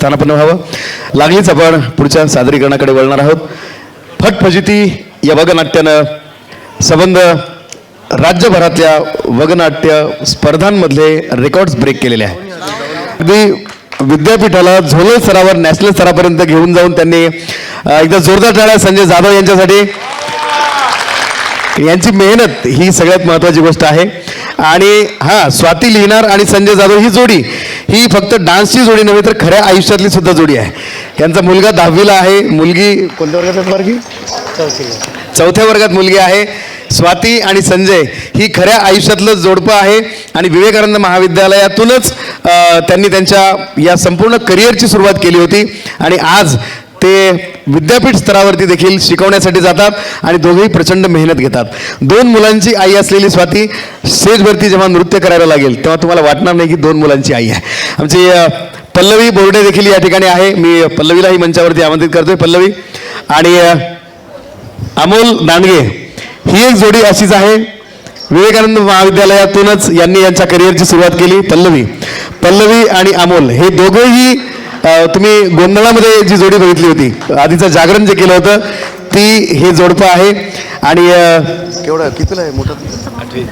स्थानापन्न व्हावं. लागलीच आपण पुढच्या सादरीकरणाकडे वळणार आहोत. फट फजिती या वगनाट्यानं संबंध राज्यभरातल्या वगनाट्य स्पर्धांमधले रेकॉर्ड्स ब्रेक केलेले आहेत. अगदी विद्यापीठाला झोनल स्तरावर नॅशनल स्तरापर्यंत घेऊन जाऊन त्यांनी एकदा जोरदार टाळ्या संजय जाधव यांच्यासाठी. यांची मेहनत ही सगळ्यात महत्त्वाची गोष्ट आहे. आणि स्वाती लिहिणार आणि संजय जाधव ही जोडी ही फक्त डान्सची जोडी नव्हे तर खऱ्या आयुष्यातली सुद्धा जोडी आहे. यांचा मुलगा 10वीला आहे, मुलगी कोणत्या वर्गात वर्गी 4थ्या वर्गात मुलगी आहे. स्वाती आणि संजय ही खऱ्या आयुष्यातलं जोडपं आहे आणि विवेकानंद महाविद्यालयातूनच त्यांनी त्यांच्या या संपूर्ण करिअरची सुरुवात केली होती आणि आज ते विद्यापीठ स्तरावरती देखील शिकवण्यासाठी जातात आणि दोघेही प्रचंड मेहनत घेतात. 2 मुलांची आई असलेली स्वाती स्टेजवरती जेव्हा नृत्य करायला लागेल तेव्हा तुम्हाला वाटणार नाही की 2 मुलांची आई आहे. आमची पल्लवी बोर्डे देखील या ठिकाणी आहे. मी पल्लवीलाही मंचावरती आमंत्रित करतोय. पल्लवी आणि अमोल दांडगे ही एक जोडी अशीच आहे. विवेकानंद महाविद्यालयातूनच यांनी यांच्या करिअरची सुरुवात केली. पल्लवी आणि अमोल हे दोघेही तुम्ही गोंधळामध्ये जी जोडी बघितली होती, आधीचं जागरण जे केलं होतं ती हे जोडपं आहे. आणि केवढा कितीला आहे मोठा? 8वी.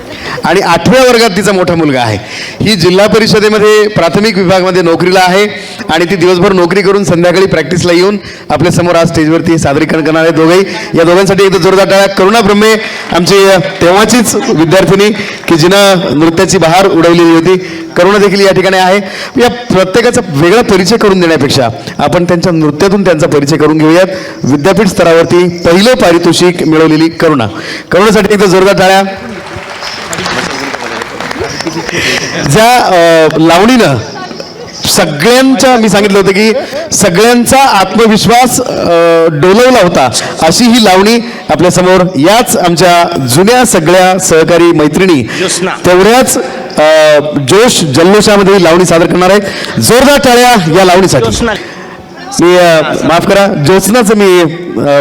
आणि 8व्या वर्गात तिचा मोठा मुलगा आहे. ही जिल्हा परिषदेमध्ये प्राथमिक विभागामध्ये नोकरीला आहे आणि ती दिवसभर नोकरी करून संध्याकाळी प्रॅक्टिसला येऊन आपल्या समोर आज स्टेजवरती सादरीकरण करणार आहे दोघेही. या दोघांसाठी एकदा जोरदार टाळ्या. करुणा ब्रह्मे आमची तेव्हाचीच विद्यार्थिनी की जिनं नृत्याची बहार उडवलेली होती. करुणा देखील या ठिकाणी आहे. या प्रत्येकाचा वेगळा परिचय करून देण्यापेक्षा आपण त्यांच्या नृत्यातून त्यांचा परिचय करून घेऊयात. विद्यापीठ स्तरावरती पहिलं पारितोषिक मिळवलेली करुणासाठी एकदा जोरदार टाळ्या. ज्या लावणीनं सगळ्यांच्या, मी सांगितलं होतं की सगळ्यांचा आत्मविश्वास डोलवला होता, अशी ही लावणी आपल्या समोर याच आमच्या जुन्या सगळ्या सहकारी मैत्रिणी तेवढ्याच जोश जल्लोषामध्ये ही लावणी सादर करणार आहे. जोरदार टाळ्या या लावणीसाठी. मी माफ करा, ज्योत्स्नाचं मी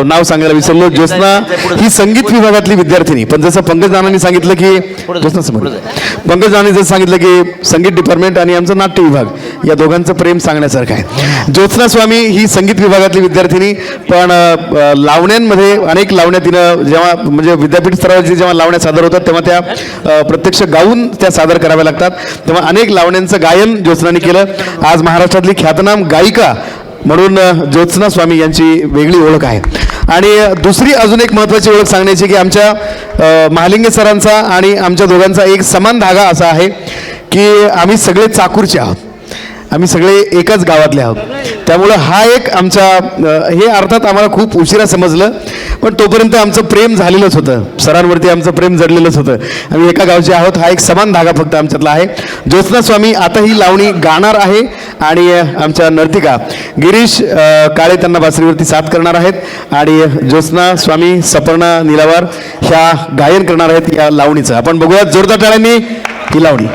नाव सांगायला विसरलो. ज्योत्स्ना ही संगीत विभागातली विद्यार्थिनी, पण जसं पंकज नानांनी सांगितलं की पंकज नानांनी जसं सांगितलं की संगीत डिपार्टमेंट आणि आमचं नाट्य विभाग या दोघांचं प्रेम सांगण्यासारखं आहे. ज्योत्स्ना स्वामी ही संगीत विभागातली विद्यार्थिनी, पण लावण्यांमध्ये अनेक लावण्या तिनं जेव्हा म्हणजे विद्यापीठ स्तरावरची जेव्हा लावण्या सादर होतात तेव्हा त्या प्रत्यक्ष गाऊन त्या सादर कराव्या लागतात. तेव्हा अनेक लावण्यांचं गायन ज्योत्स्नाने केलं. आज महाराष्ट्रातली ख्यातनाम गायिका म्हणून ज्योत्स्ना स्वामी यांची वेगळी ओळख आहे. आणि दुसरी अजून एक महत्त्वाची ओळख सांगण्याची की आमच्या महालिंगे सरांचा आणि आमच्या दोघांचा एक समान धागा असा आहे की आम्ही सगळे चाकूरचे आहोत, आम्ही सगळे एकाच गावातले आहोत. त्यामुळं हा एक आमचा हे अर्थात आम्हाला खूप उशिरा समजलं, पण तोपर्यंत आमचं प्रेम झालेलंच होतं, सरांवरती आमचं प्रेम जडलेलंच होतं. आम्ही एका गावचे आहोत, हा एक समान धागा फक्त आमच्यातला आहे. ज्योत्स्ना स्वामी आता ही लावणी गाणार आहे आणि आमच्या नर्तिका गिरीश काळे त्यांना बासरीवरती साथ करणार आहेत आणि ज्योत्स्ना स्वामी सपर्णा निलावार ह्या गायन करणार आहेत या लावणीचं. आपण बघूयात जोरदार टाळ्यांनी ही लावणी.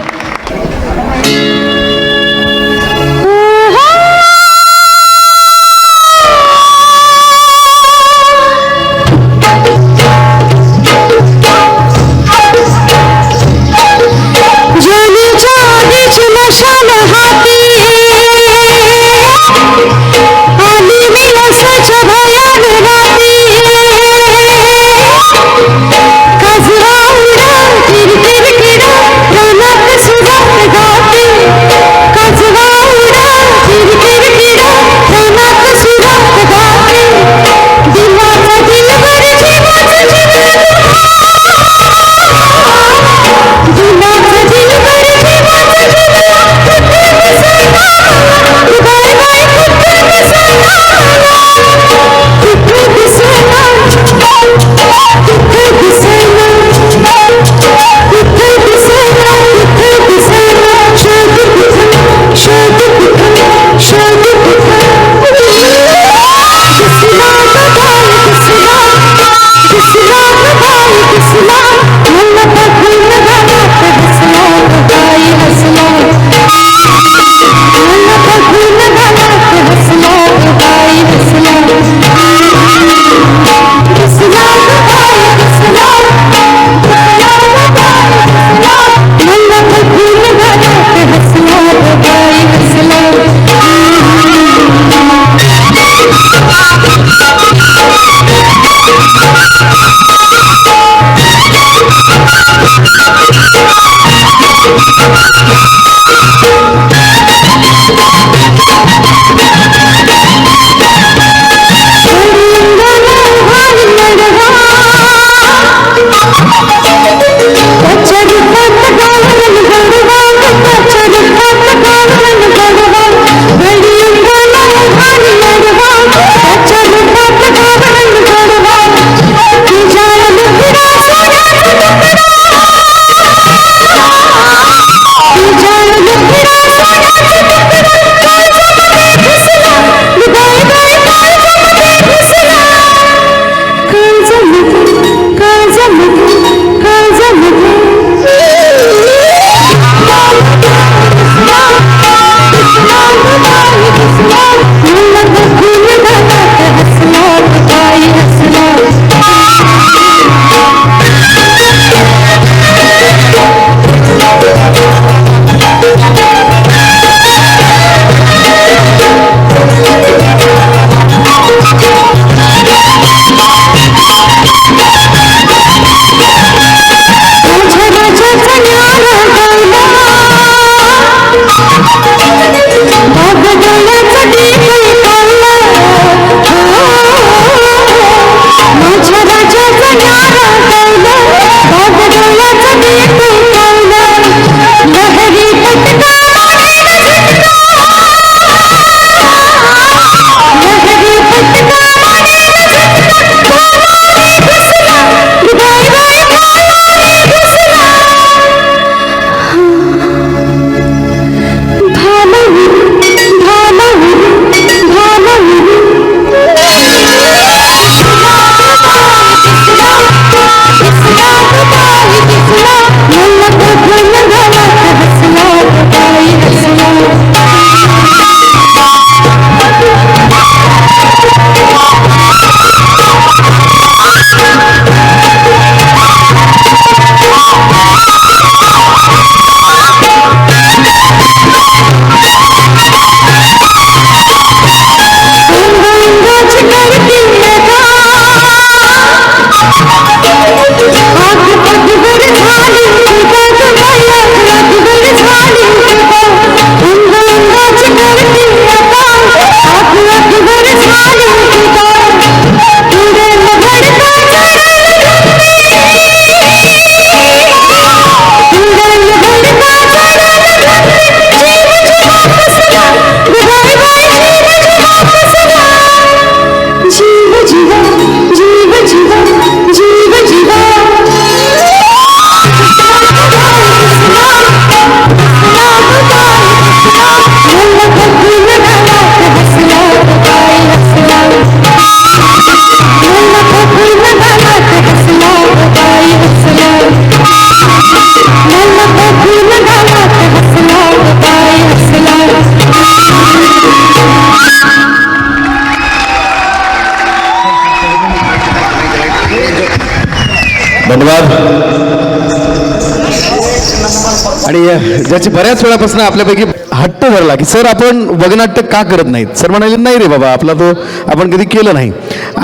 कजरा उडा किरकिर किडा धन्यवाद. आणि ज्याची बऱ्याच वेळापासून आपल्यापैकी हट्ट धरला की सर आपण वगनाट्य का करत नाहीत. सर म्हणाले नाही रे बाबा आपला तो आपण कधी केलं नाही.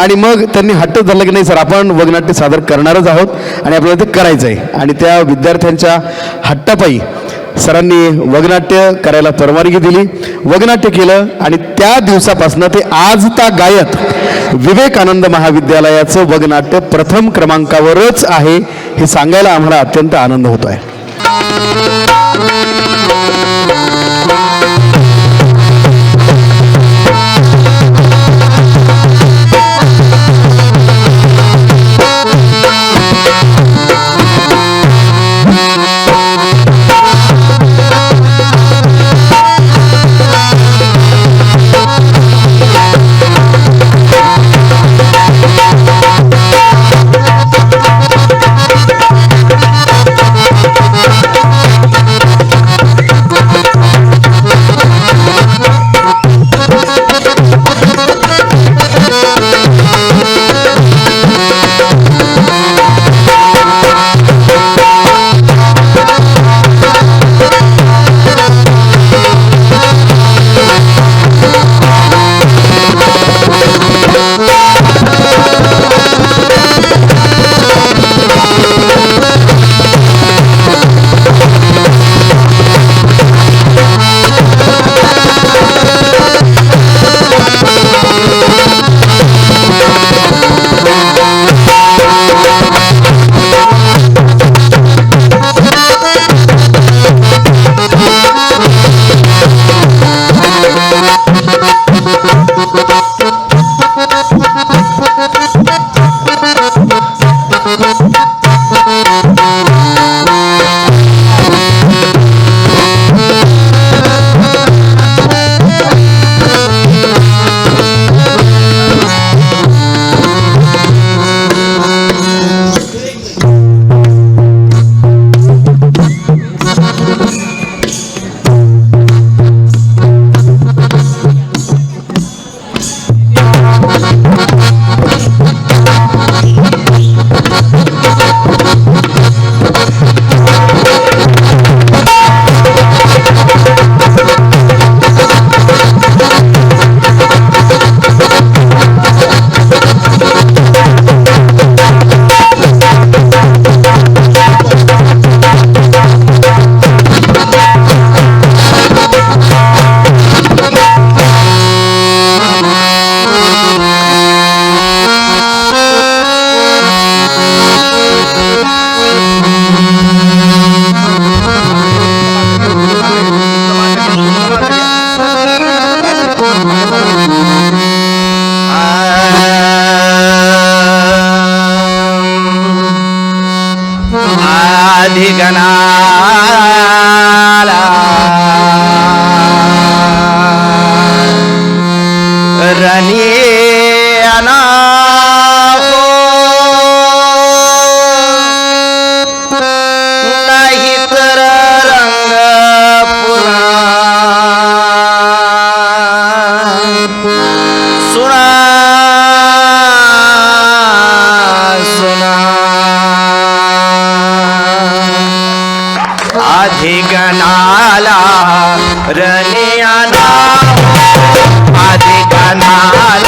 आणि मग त्यांनी हट्ट धरला की नाही सर आपण वगनाट्य सादर करणारच आहोत आणि आपल्याला ते करायचं आहे. आणि त्या विद्यार्थ्यांच्या हट्टापायी सरांनी वगनाट्य करायला परवानगी दिली, वगनाट्य केलं आणि त्या दिवसापासून ते आज गायत विवेकानंद महाविद्यालयाचं वगनाट्य प्रथम क्रमांकावरच आहे हे सांगायला आम्हाला अत्यंत आनंद होतो आहे. रनियाना आधी गणाला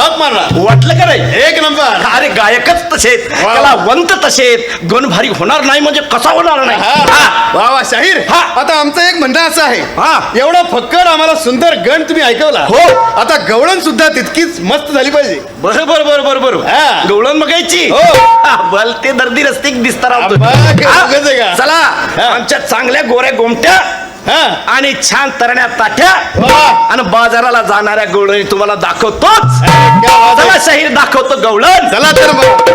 झक मारणार. वाटलं का नाही? एक नंबर. अरे गायकच तसेत, वा. कलावंत तसेत, गण भारी होणार नाही म्हणजे कसा होणार नाही? हा. वा वा शाहीर. हा. आता आमचं एक म्हणणं असं आहे, हा. एवढा फक्कड आम्हाला सुंदर गण तुम्ही ऐकवला. हो. आता गवळण सुद्धा तितकीच मस्त झाली पाहिजे. बरोबर बरोबर बरोबर. हा. गवळण बघायची. हो. बल ते दर्दी रस्ते दिसता राहतो. अब्बा, काय हा. उगाच आहे का? चला हा. आमच्या चांगल्या गोऱ्या गोमट्या हा. आणि छान तरण्या ताठ्या वा. आणि बाजाराला जाणाऱ्या गवळणी तुम्हाला दाखवतोच. क्या बात आहे. चला शाहीर दाखवतो गवळण. चला तर मग.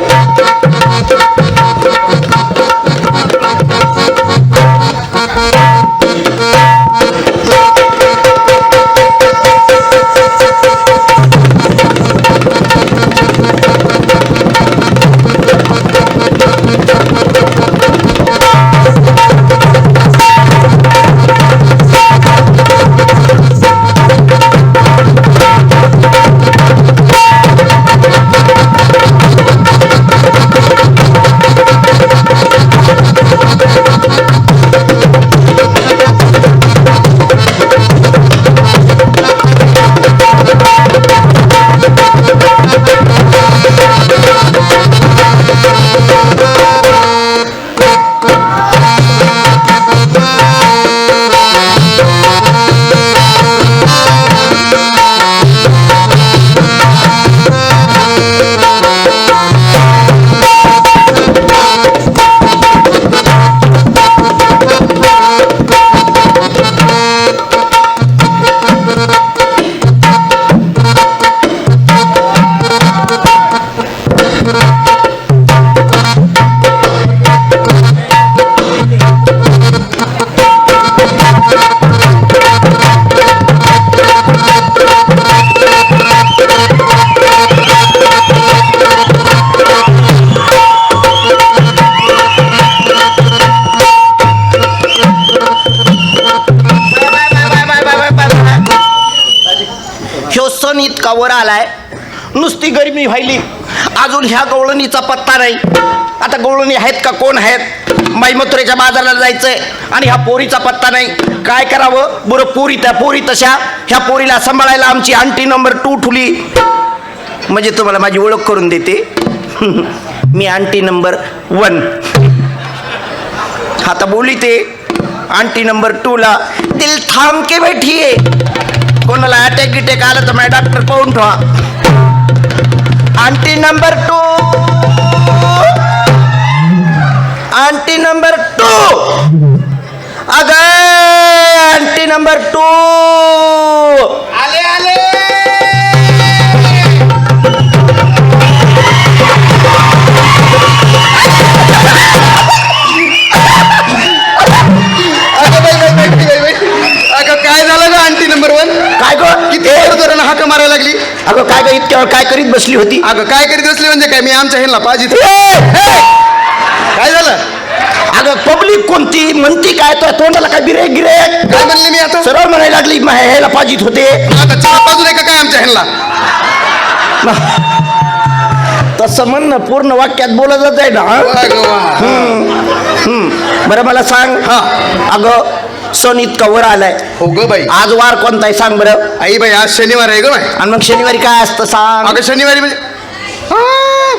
ह्यो सण इतका वर आलाय, नुसती गरमी व्हायली, अजून ह्या गवळणीचा पत्ता नाही. आता गवळणी आहेत का, कोण आहेत? माई मथुरेच्या बाजाराला जायचंय आणि ह्या पोरीचा पत्ता नाही. काय करावं बरं? पोरी त्या पोरी तशा, ह्या पोरीला सांभाळायला आमची आंटी नंबर 2 ठुली. म्हणजे तुम्हाला माझी ओळख करून देते. मी आंटी नंबर 1. आता बोली ते आंटी नंबर 2 ला दिल थांब के बैठी आहे. कोणाला अटॅक गिटॅक आला तर माझ्या डॉक्टर पाहून ठेवा. आंटी नंबर 2, आंटी नंबर 2, अग आंटी नंबर 2 आले आले. अगं काय झालं ग आंटी नंबर 1? काय गो किती जोरानं हाक मारायला लागली. अगं काय गं इतक्या वेळ काय करीत बसली होती? अगं काय करीत असले म्हणजे काय, मी आमच्या ह्यांना पाहिजे. काय झालं? अगं पब्लिक कोणती म्हणती काय? तो तोंडाला काय बिरेक गिरेक काय म्हणले मी आता? सरळ म्हणायला लागली ह्याला पाजित होते. आता चहा बाजू नाही का काय आमच्या ह्यांना? तसं म्हण ना, पूर्ण वाक्यात बोलत जात आहे ना. वा ग वा. बरं मला सांग. हा. अगं सण इतका वर आलाय, हो ग बाई. आज वार कोणता आहे सांग बरं? आई बाई आज शनिवार आहे ग बाई. आणि मग शनिवारी काय असतं सांग? अगं शनिवारी म्हणजे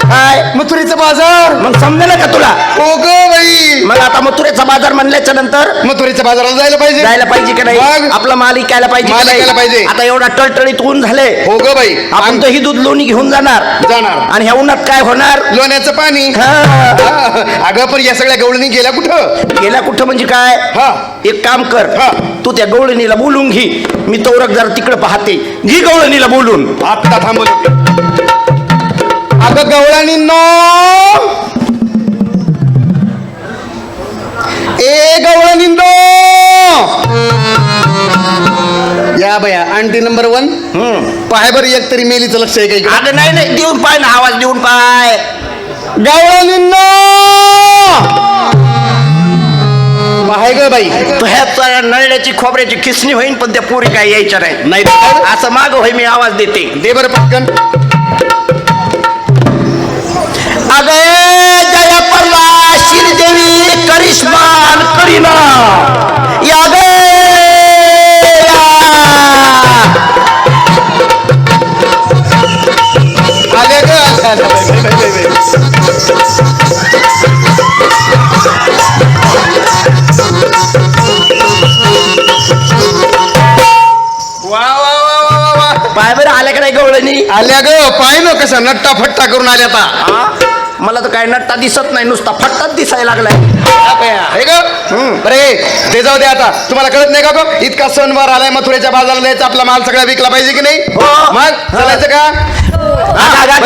काय मथुरेचा बाजार. मग समजेल का तुला? हो ग बाई. मग आता मथुरेचा बाजार म्हणल्याच्या नंतर मथुरेच्या बाजाराला जायला पाहिजे. जायला पाहिजे का नाही? मग? आपला माल इकायला पाहिजे का माल नाही? इकायला पाहिजे. आता एवढा टळटळीत ऊन झाले, हो ग बाई. आपण तर ही दूध लोणी घेऊन जाणार आणि ह्या उन्हात काय होणार? लोण्याचं पाणी. हा. अगं पण या सगळ्या गवळणी गेल्या कुठं? गेल्या कुठं म्हणजे काय? हा. एक काम कर, हा. तू त्या गवळणीला बोलून घे. मी तोरक जरा तिकडे पाहते. घे गवळणीला बोलून. आता थांबवलं. अगं गवळणींनो, ए गवळणींनो, या बया आंटी नंबर 1 पाय बरं एक तरी मेलीचं लक्ष आहे का इकडे? अगं नाही नाही, देऊन पाय ना, आवाज देऊन पाय. गवळणींनो पाय ग बाई. तो ह्या नळण्याची खोबऱ्याची खिसणी होईन, पण त्या पोरी काय यायच्या नाही. नाही असं माग होय, मी आवाज देते. दे बरं पटकन. अगे जया परवा श्रीदेवी करिश्मान करीना या गे या. वा वा वा वा वा वा. पाय बरं आल्या का नाही गवळणी आल्या ग पाय न कसा नट्टा फट्टा करून आल्या आता हा? मला तर काय नट्टा दिसत नाही नुसता फट्टाच दिसायला लागलाय हे ग बरे ते जाऊ दे आता तुम्हाला कळत नाही का गो इतका सणवार आलाय मथुरेच्या बाजाराला द्यायचा आपला माल सगळा विकला पाहिजे की नाही हो. मग चालायचं का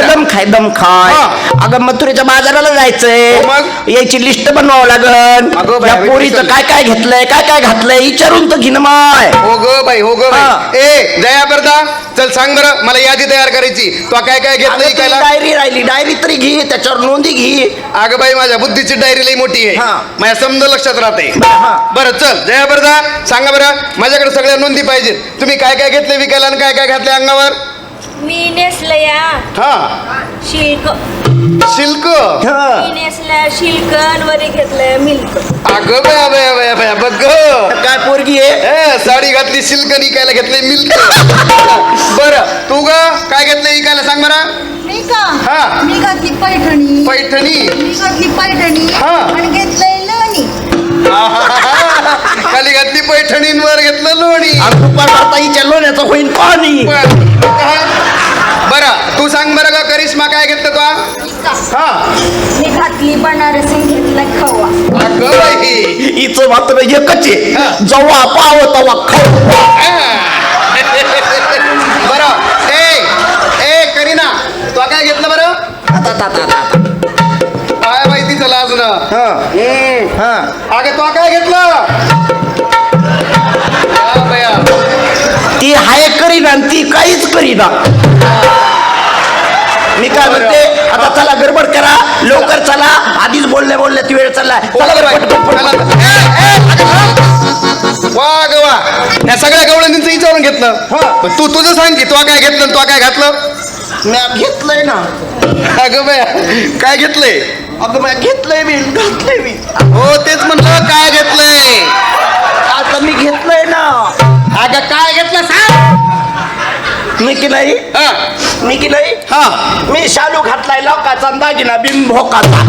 दम खाय दम खाय हा. अगं मथुरेच्या बाजाराला जायचंय हो मग? याची लिस्ट बनवावं लागन अगं बाई, या बाई, पोरीचं चल. काय काय घेतलंय काय काय घातलंय विचारून तर घेणं माय हो ग बाई हो ग हा. बाई ए जया परदा चल सांग बरं मला यादी तयार करायची तो काय काय घेतलं इकायला डायरी राहिली डायरी तरी घे त्याच्यावर नोंदी घे अगं बाई माझ्या बुद्धीची डायरी लई मोठी आहे हा. माझ्या समज लक्षात राहते हा. बरं चल जया परदा सांगा बरं माझ्याकडे सगळ्या नोंदी पाहिजेत तुम्ही काय काय घेतले विकायला आणि काय काय घातले अंगावर मी नेसलया हा शिल्क शिल्क मी नेसल्या शिल्कन वरी घेतलंय मिल्क अगं बया बया बया बया बघ ग. काय पोरगी आहे साडी घातली सिल्क इकायला घेतले मिल्क बरं तू ग काय घेतलं इकायला सांग बरं मी का हा. मी घातली पैठणी पैठणी मी घातली पैठणी हा. आणि घेतलंय लोणी खाली घातली पैठणींवर घेतलं लोणी आणि दुपार आता हिच्या लोण्याचं होईन पाणी बरं तू सांग बरं का करिश्मा काय घेतलं तू मी का हा मी घातली बनारसी घेतला खवा अगं बाई हिचं मात्र एकच आहे हा. जेव्हा पाव तेव्हा खाऊ बरं ए करीना तू काय घेतलं बरं आता काय माहिती चला अजून हा अगं तू काय घेतलं हा बया. ती हाय करीना आणि ती काहीच करीना मी काय म्हणते आता चला गडबड करा लवकर चला आधीच बोलल्या ती वेळ चाललाय चला बरं, पटकन, पटकन. वा ग वा या सगळ्या गवळणींचं विचारून घेतलं पण तू तुझं सांग की तू काय घेतलं आणि तू काय घातलं मी घेतलंय ना अगं बया काय घेतलंय अगं मी घेतलंय मी घातलंय मी हो तेच म्हणलं काय घेतलंय आता मी घेतलंय ना अगं काय घेतलं सांग मी की नाही हा मी की नाही हा मी शालू घातलाय लोकाचा दागिना बिन भोकाचा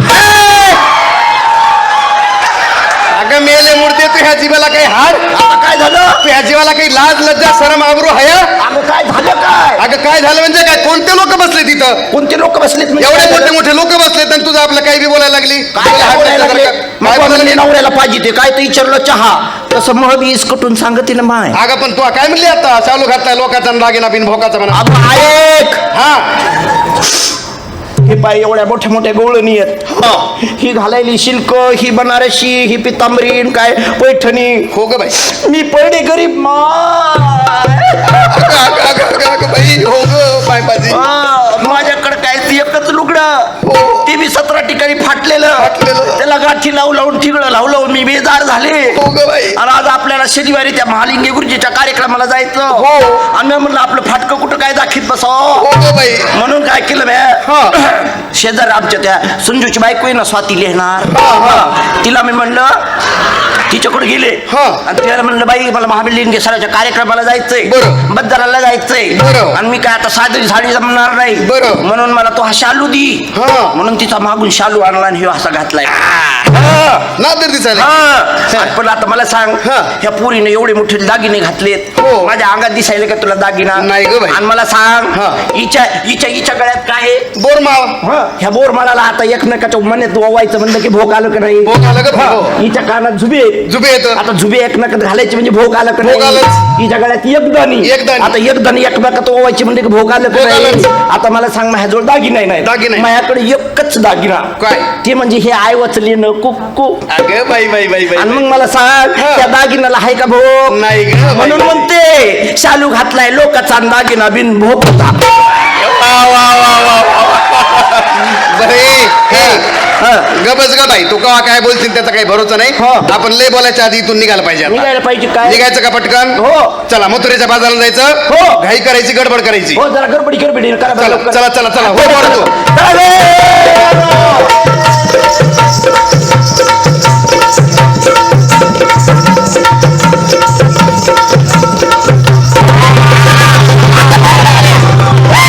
अगं मेले मूर्ती तू ह्या जीवाला काही हाड आता काय झालं तू ह्या जीवाला काही लाज लज्जा शरम आबरू हया अगं काय झालं काय अगं काय झालं म्हणजे काय कोणते लोक बसले तिथं कोणते लोक बसलेत म्हणजे एवढे काय मोठे झालं? मोठे लोक बसलेत आणि तुझं आपलं काही बी बोलायला लागली काय काय बोलायला लागले काय बोलायला लागली? नवऱ्याला पाहिजे ते काय तर विचारलं चहा तसं मग वीस कुठून सांगते ना माय अगं पण तू काय म्हणली आता चालू घातलाय लोकांचा दागिना बिन भोकाचा म्हणा अगं ऐक हा हे पाय एवढ्या मोठ्या मोठ्या गवळणी आहेत ही घालायली शिल्क ही बनारसी ही पितांबरीन काय पैठणी हो ग बाई मी पडे गरीब माय अगं, अगं, अगं, अगं, अगं, बाई हो ग बाई बाजी माझ्याकडे काय ते एकच लुगडं हो. ते बी 17 ठिकाणी फाटलेलं त्याला गाठी लावून ठिगळं लावलं मी बेजार झाले हो ग बाई आणि आज आपल्याला शनिवारी त्या महालिंगे गुरुजीच्या कार्यक्रमाला जायचं हो. आम्ही म्हणलं आपलं फाटकं कुठं काय दाखीत बसावं हो ग बाई म्हणून काय केलं हा. शेजार आमच्या त्या संजूची बायको आहे ना स्वाती लिहिणार तिला मी म्हणलं तिच्याकडे गेले हा. आणि तिला म्हणलं बाई मला महालिंगे सराच्या कार्यक्रमाला जायचंय बरं. बद्दाराला जायचंय बरं. आणि मी काय आता साधी साडी जमणार नाही बरं. म्हणून मला तो हा शालू दी हा. म्हणून तिचा मागून शालू आणला आणि ह्यो असा घातलाय ना तर दिसायला हा. पण आता मला सांग हा. ह्या पोरीने एवढे मोठे दागिने घातलेत हो. माझ्या अंगात दिसायले का तुला दागिना नाही गं बाई. आणि मला सांग हा. हिच्या गळ्यात काय आहे? बोरमाळ ह्या बोरमाळाला आता एकमेकाच्या मनेत ओवायचं म्हणलं की भोग आलं का नाही भोग आलं का? हा. हो. हिच्या कानात झुबे जुबे येतं आता झुबे एकमेकात घालायचे म्हणजे भोग आलं का भोग नाही आलंच. हिच्या गळ्यात एकदानी एकदाणी. आता एकदानी एकमेकात ओवायची म्हणजे की भोग आलं का भोग नाही आलंच. आता मला सांग माझ्याजवळ दागिना नाही दागिना आहे. माझ्याकडे एकच दागिना काय? ते म्हणजे हे आय वचलेलं कुक्कू अगं बाई बाई बाई आणि बाई मग मला सांग हा. त्या दागिन्याला हाय का भोग नाही ग बाई. म्हणून म्हणते शालू घातलाय लोकाचा दागिना बिन भोग होता वा वा वा वा वा. बरे गबस ग बाई तू कवा काय बोलतील त्याचा काही भरोसा नाही हो. आपण लय बोलायच्या आधी इथून निघायला पाहिजे आता. निघायला पाहिजे काय निघायचं का पटकन हो. चला मथुरेच्या बाजाराला जायचं हो. घाई करायची गडबड करायची हो जरा गडबडी करा बरं चला लवकर. चला चला चला हो बोलतो चला रे.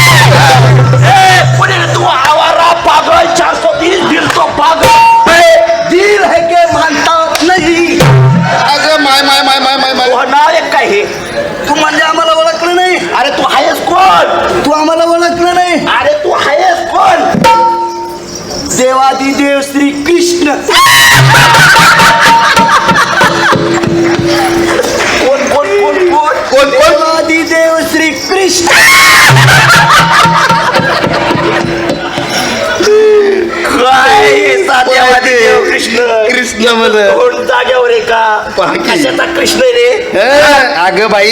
ए, पुढे तू आवारा देवादिदेव श्री कृष्ण. कोण कोण कोण कोण कोण कोण देवादिदेव श्री कृष्ण. काय देवादिदेव कृष्ण कृष्ण म्हण कोण जाग्यावर आहे का पहा की. कशाचा कृष्ण रे. अगं बाई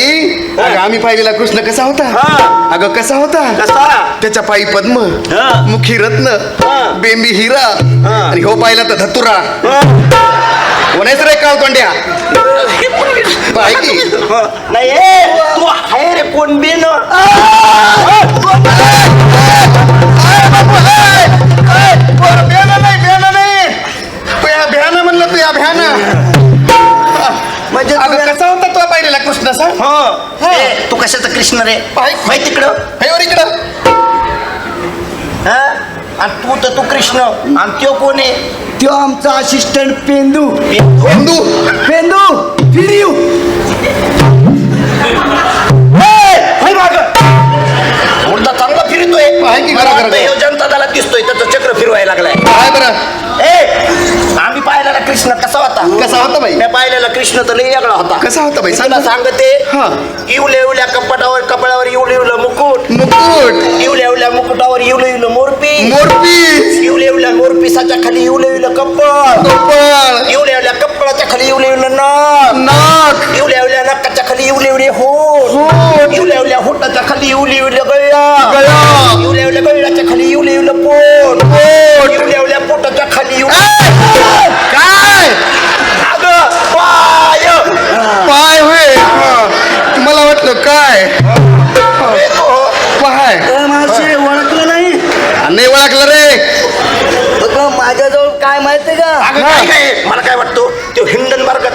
अगं आम्ही पाहिलेला कृष्ण कसा होता हा. अगं कसा होता कसा त्याच्या पायी पद्म हा. मुखी रत्न हा. बेंबी हिरा हा. आणि हो पाहिला तर धतुरा कोणाच रे काळ तोंड्या पाय की नाही तू आहे रे कोण बेन भ्याना म्हणलं तू या भ्याना म्हणजे अगं कसा होता तो पाहिलेला कृष्ण असा तू कशाचा कृष्ण रे पाय. माहिती तिकडं हे वर इकडं हा? आणि तू तर तू कृष्ण आणि त्यो कोण आहे त्यो आमचा असिस्टंट पेंदू हिंदू पेंदू फिरियू मुलगा चांगला फिरतोय आहे की मला खरं वाटतं खरं. ह्यो जनता दलात दिसतोय त्याचं चक्र फिरवायला लागलाय काय बरं आम्ही पाहिलेला कृष्ण कसा होता कसा होता बाई मी पाहिलेला कृष्ण तर लई वेगळा होता कसा होता बाई सांग तुला ना. सांगते हा. इवल्या इवल्या कपाळावर इवलं इवलं मुकुट मुकुट इवल्या इवल्या मुकुटावर इवलं इवलं मोरपी मोरपीस इवल्या इवल्या मोरपिसाच्या खाली इवलं इवलं कप्पळ कपाळ इवल्या इवल्या कप्पळाच्या खाली इवलं इवलं नाक नाक इवल्या इवल्या नाकाच्या खाली इवले इवले होट होट इवल्या इवल्या होटाच्या खाली इवली इवल्या गळ्या गळा इवल्या इवल्या गळ्याच्या खाली इवले इवलं पोट पोट इवल्या इवल्या पोटाच्या खाली काय अगं पाय पाय होय मला वाटलं काय पाय माझे ओळखलं नाही नाही ओळखलं रे बघ, माझ्याजवळ काय माहितीये का अगं काय काय मला काय वाटतो तो हिंडनबर्ग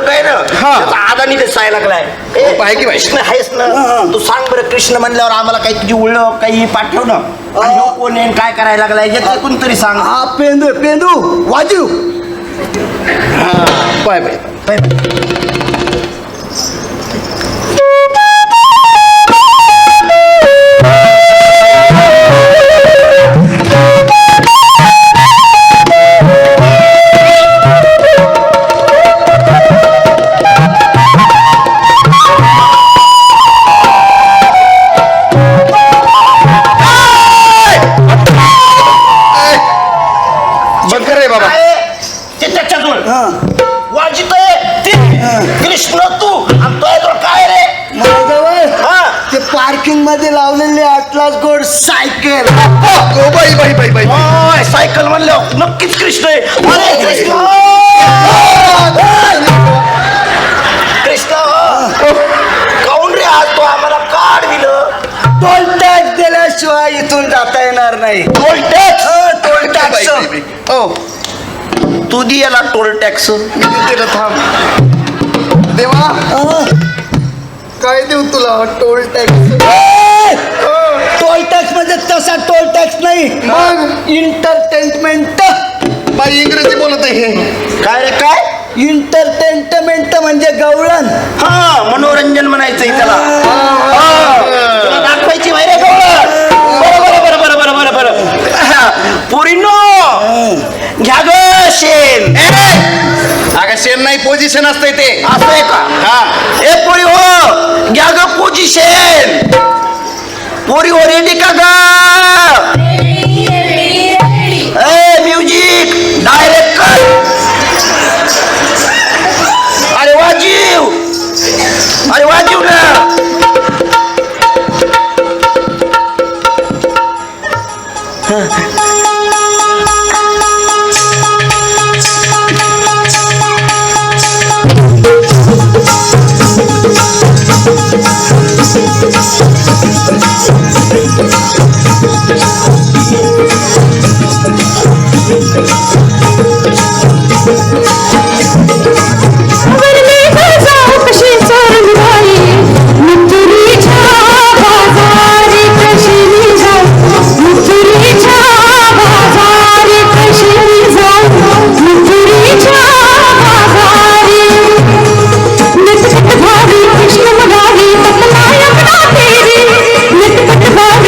आहे ना हा. त्याचा आदानी दिसायला लागलाय पाय की बाई. कृष्ण आहेस ना तू सांग बरं कृष्ण म्हणल्यावर आम्हाला काही तुझी ओळख काही पाठव ना आणि ह्यो कोण आहे, काय करायला लागलाय याचं कोणतरी सांग हा पेंदू पेंदू वाजू पाय बाई बघ रे बाबा काय आहे? ते त्याच्याजवळ वाजितोय ते कृष्ण तू आणि तो काय रे माझ्याजवळ हा ते पार्किंग मध्ये लावलेले अटलास गोड सायकल ओ बाई बाई बाई बाई ओय, सायकल म्हणलं नक्कीच कृष्ण आहे अरे कृष्ण कृष्ण काऊन रे आज तो आम्हाला काढ दिलं टोल टॅक्स दिल्याशिवाय इथून जाता येणार नाही टोल टॅक्स टोल टॅक्स ओ तू दे याला टोल टॅक्स तिला थांब देवा काय देऊ तुला टोल टॅक्स टोल टॅक्स म्हणजे तसा टोल टॅक्स नाही मग? इंटरटेनमेंट बाई इंग्रजी बोलत आहे हे काय रे काय इंटरटेनमेंट म्हणजे गवळण हा मनोरंजन म्हणायचंय त्याला तुला दाखवायची माहिती आहे का? बरं पुरीनो घ्या ग शेण अगं शेण नाही पोझिशन असतंय ते असं आहे का हा ए पोरी हो घ्या ग पोझिशन पोरी हो रेडी का ग ए म्युझिक डायरेक्ट कर अरे वाजीव ना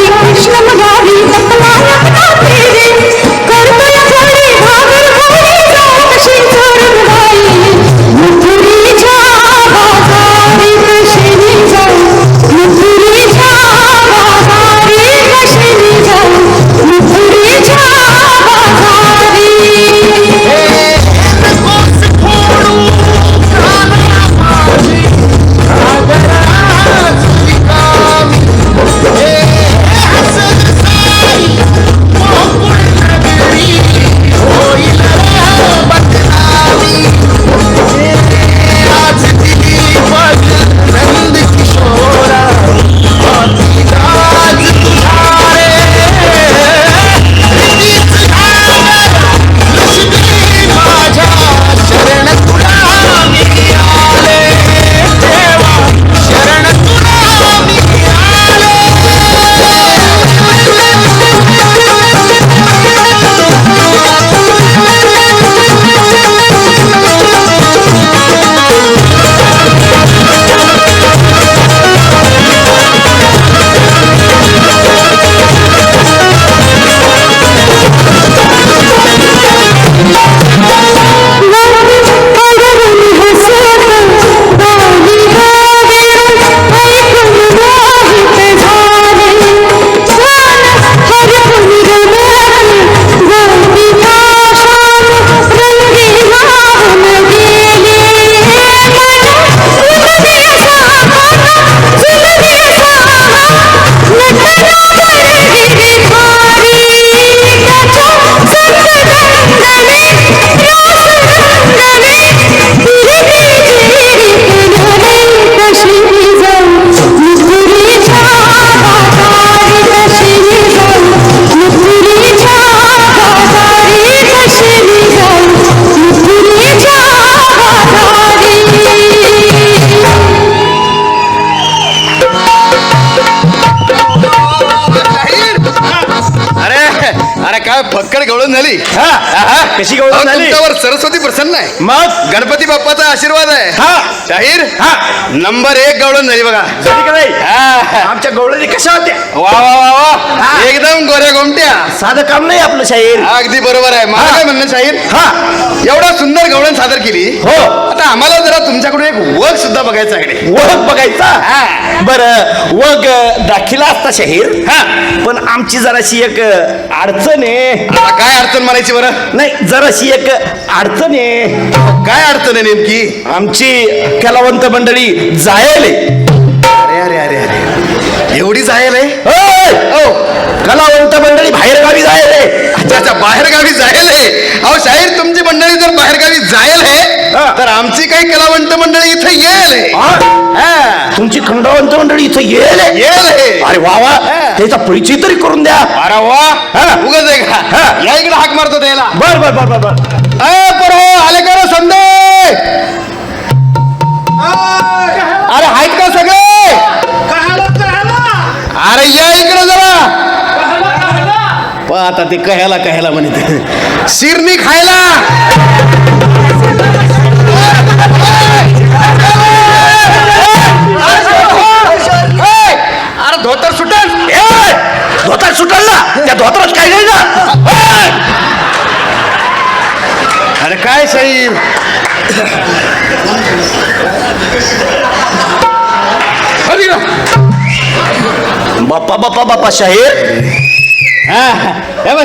कृष्ण अरे काय फक्कड गवळण झाली कशी गवळण झाली? तुमच्यावर सरस्वती प्रसन्न आहे, मग गणपती बाप्पाचा आशीर्वाद आहे. शाहीर नंबर 1 गवळण झाली बघा. झाली का नाही? आमच्या गवळणी कशा होत्या? वा वा वा वा, एकदम गोऱ्या गोमट्या. साधं काम नाही आपलं शाहीर. अगदी बरोबर आहे. मला काय म्हणणं शाहीर, एवढा सुंदर गवळण सादर केली. हो. आता आम्हाला जरा तुमच्याकडून एक वग सुद्धा बघायचा आहे. वग बघायचा? बर, वग दाखिला असता शाहीर. पण आमची जराशी एक अडचण आहे. आता काय अडचण म्हणायची बरं? नाही, जराशी एक अडचण आहे. काय अडचण आहे नेमकी? आमची कलावंत मंडळी जायले. अरे अरे अरे अरे, एवढी जायल आहे? हो, कलावंत मंडळी बाहेर गावी जायले. अच्छा, बाहेर गावी जायल आहे. अहो शाहीर, तुमची मंडळी जर बाहेर गावी जायल आहे तर आमची काही कलावंत मंडळी इथे येईल आहे. तुमची खंडवंत मंडळी इथं येईल. अरे वा वा, त्याचा परिचय तरी करून द्या. अरे वा, उगाच आहे का? या इकडे हाक मारतो त्याला. बर बर बर बर बर. आले का रे संदेश? अरे आहेत का सगळे? अरे या इकडे जरा. आता ते कह्याला म्हणते शिरणी खायला. अरे धोतर सुटल. धोतर सुटल ना, त्या धोतरात काय नाही ना. अरे काय शाहीर, बाप्पा बाप्पा बाप्पा शाहीर.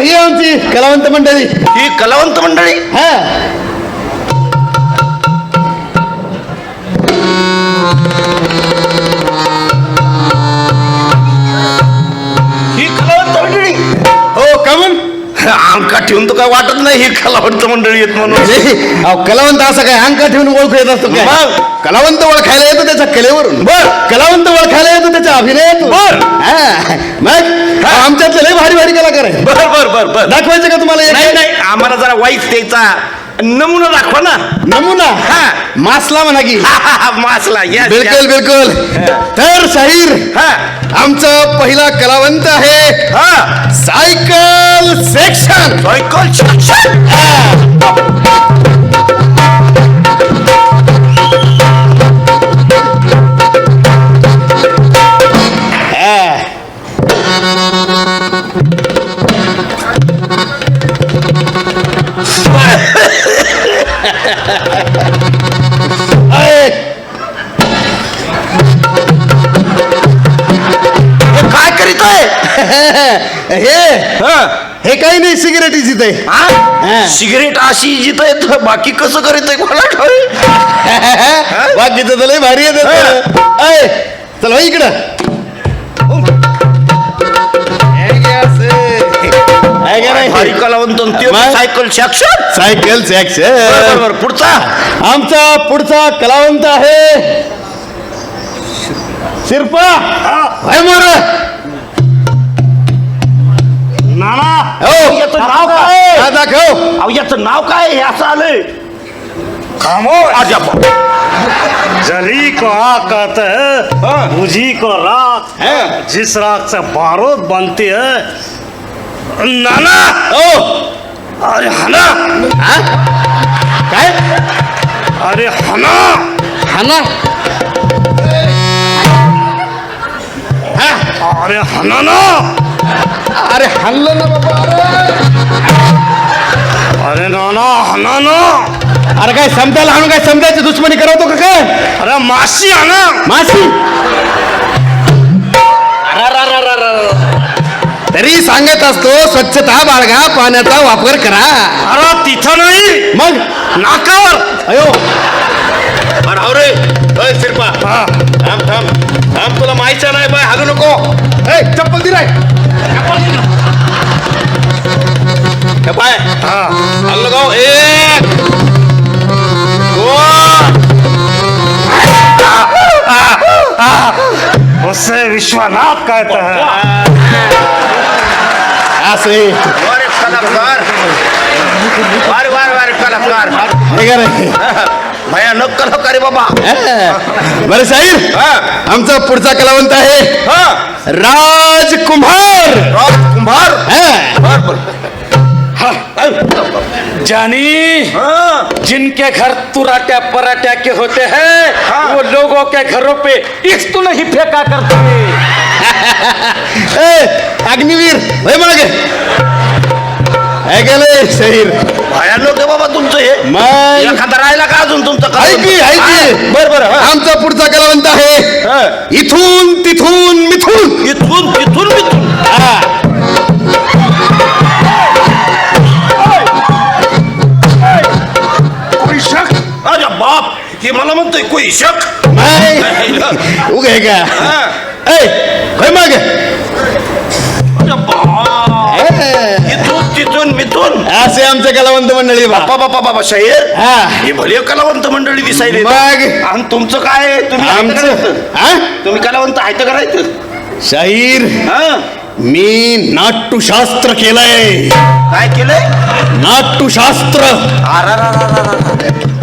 ही आमची कलावंत मंडळी. ही कलावंत मंडळी. ही कलावंत मंडळी. हो का म्हण? अंका ठेवून तर काय वाटत नाही ही कलावंत मंडळी येत म्हणून. अहो कलावंत असं काय अंका ठेवून ओळखू येत असतो काय? मग कलावंत ओळखायला येतो त्याच्या कलेवरून. बर. कलावंत ओळखायला येतो त्याच्या अभिनयातून. बर. मग आमच्यातले लय भारी भारी कलाकार आहे. बर बर बर बर. दाखवायचं का तुम्हाला? नाही नाही, आम्हाला जरा वाईट द्यायचा नमुना दाखवा ना. नमुना? मासला म्हणा की. मासला. yes, बिलकुल yes. बिलकुल. तर शाहीर, आमचा पहिला कलावंत आहे सायकल सेक्शन. Cycle section. काय करीत आहे हे काही नाही, सिगरेट इथे. सिगरेट अशी जिथं येत, बाकी कसं करीत आहे कोणा ठाऊक. बाकीचं तर लय भारी आहे. चल इकडं. भारी कलावंत. Cycle section. Cycle section. बरोबर. पुढचा आमचा पुढचा कलावंत आहे शिरपा. याचं नाव काय? दाखव. अहो, याचं नाव काय हे असं आलंय. जली को आग कहते हैं, बुझी को राख. जिस राख से बारूद बनती है. नाना. अरे हना. काय? अरे हना. हाना. अरे हना ना. अरे हल्लं ना बाबा. अरे नाना हना ना. अरे काय समजायला हाणून काय समजायची दुश्मनी करवतो का काय? अरे मासी हना. मासी. तरी सांगत असतो स्वच्छता बाळगा, पाण्याचा वापर करा. अरे तिथं नाही, मग नाकावर. अयो रे शिरपा, थांब थांब थांब, तुला माहिती नाही बाय, हालू नको. चप्पल दिलाय. पाय हालू नको. एक उससे विश्वनाथ कहते हैं. असे कलाकार, वारे वारे वारे कलाकार. भयानक कलाकार आहे बाबा. बरं शाहीर, आमचा पुढचा कलावंत आहे राजकुमार. कुंभार. हा. बर जानी, जिनके घर तुराट्या पराट्या के होते हैं वो लोगों के घरों पे इश्क तो नहीं फेंका करते. अग्निवीर वय मागे ऐकलंय शाहीर. भयानक आहे बाबा तुमचं हे. मग एखादा राहिला का अजून तुमचं ऐकी ऐकी. बर बर. आमचा पुढचा कलावंत आहे इथून तिथून मिथून. इथून तिथून मिथून. कोई शक? अरे बाप, हे मला म्हणतोय कोई शक. उगे का वय मागे. अरे बाप, इथून तिथून मिथून. असे आमचे कलावंत मंडळी बा. बाबा बाबा बाबा शाहीर, हा. हे भले कलावंत मंडळी दिसायले. मग आणि तुमचं काय, तुम्ही आहे का आमचं करायचं? हा? तुम्ही कलावंत आहे तर करायचं. शाहीर हा, मी नाट्यशास्त्र केलंय. काय केलंय? नाट्यशास्त्र.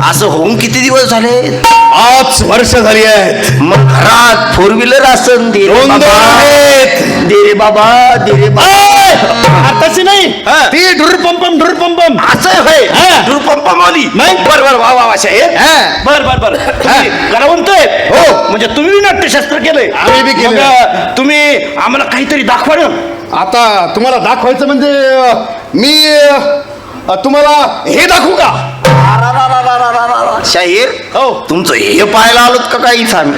असं होऊन किती दिवस झाले? 5 वर्ष झाली आहेत. मग घरात 4 व्हीलर असन दे रे दोन बाबा. आहेत. दे रे बाबा, दे रे बाबा. तशी नाही हा. ती ढुरपंपम. असं होय. हा. पंपा मावली. मग? बर बर, वा वा वा शाहीर. हा. बर बर बर. तुम्ही कलावंत आहे? हो. म्हणजे तुम्ही नाट्यशास्त्र केलंय? आम्ही बी केलंय. मग तुम्ही आम्हाला काहीतरी दाखवा ना. आता तुम्हाला दाखवायचं म्हणजे मी तुम्हाला हे दाखवू का? शाहीर, हो. तुमचं हे पाहायला आलोत का काही सांग.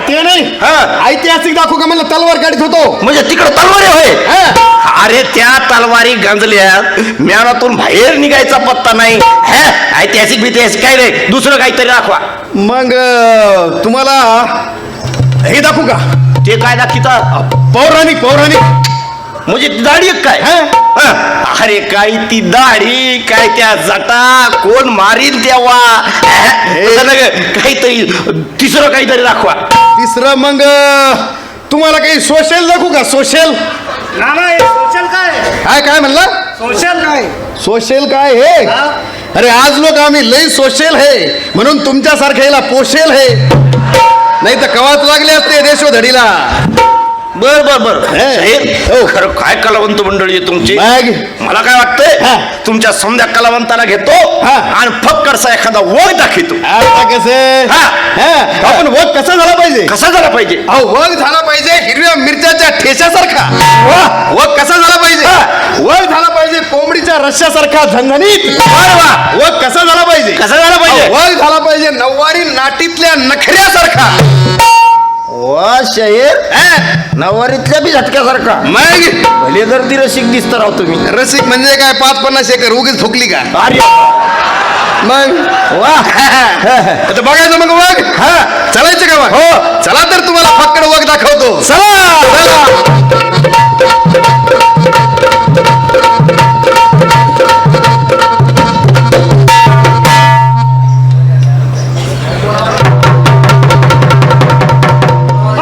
ते नाही हा. ऐतिहासिक दाखवू का? म्हणलं तलवार काढत होतो. म्हणजे तिकडे तलवारी होय. हा. अरे त्या तलवारी गंजल्या, म्यानातून बाहेर निघायचा पत्ता नाही. ऐतिहासिक बितिहासिक काय नाही, दुसरं काहीतरी दाखवा. मग तुम्हाला हे दाखवू का? ते काय दाखिता? पौराणिक. म्हणजे ती दाढी एक काय? हा. अरे काय ती दाढी, काय त्या जटा, कोण मारीन तेव्हा. तसं नव्हे, काहीतरी तिसरं काहीतरी दाखवा. तिसरं मग तुम्हाला काही सोशल दाखवू का? सोशल. नाही, सोशल काय? काय म्हणला? सोशल काय? सोशल काय हे? अरे आज लोक आम्ही लई सोशल है म्हणून तुमच्यासारख्याला पोशेल है, नाही तर कवाच लागले असते देशोधडीला. बर बर बर. हो. खरं काय कलावंत मंडळी आहे तुमची. मग मला काय वाटतंय, हा. तुमच्या समध्या कलावंताला घेतो हा. आणि फक्कडसा एखादा वग दाखवतो. आता कसं हा. आपण वग कसा झाला पाहिजे? कसा झाला पाहिजे? अहो वग झाला पाहिजे हिरव्या मिरच्याच्या ठेच्यासारखा. वग कसा झाला पाहिजे? वग झाला पाहिजे कोंबडीच्या रश्श्यासारखा झणझणीत. वग कसा झाला पाहिजे? कसा झाला पाहिजे? वग झाला पाहिजे नऊवारी नाटीतल्या नखऱ्यासारखा. वा शाहीर, नववारीतल्या बी झटक्यासारखा. मग भले जर ती रसिक दिसत राव तुम्ही. रसिक म्हणजे काय 5-50 एकर उगीच फुकली का? अरे मग वा आता बघायचं मग वग. चलायचं का मग? हो चला तर तुम्हाला फक्कड वग दाखवतो. चला.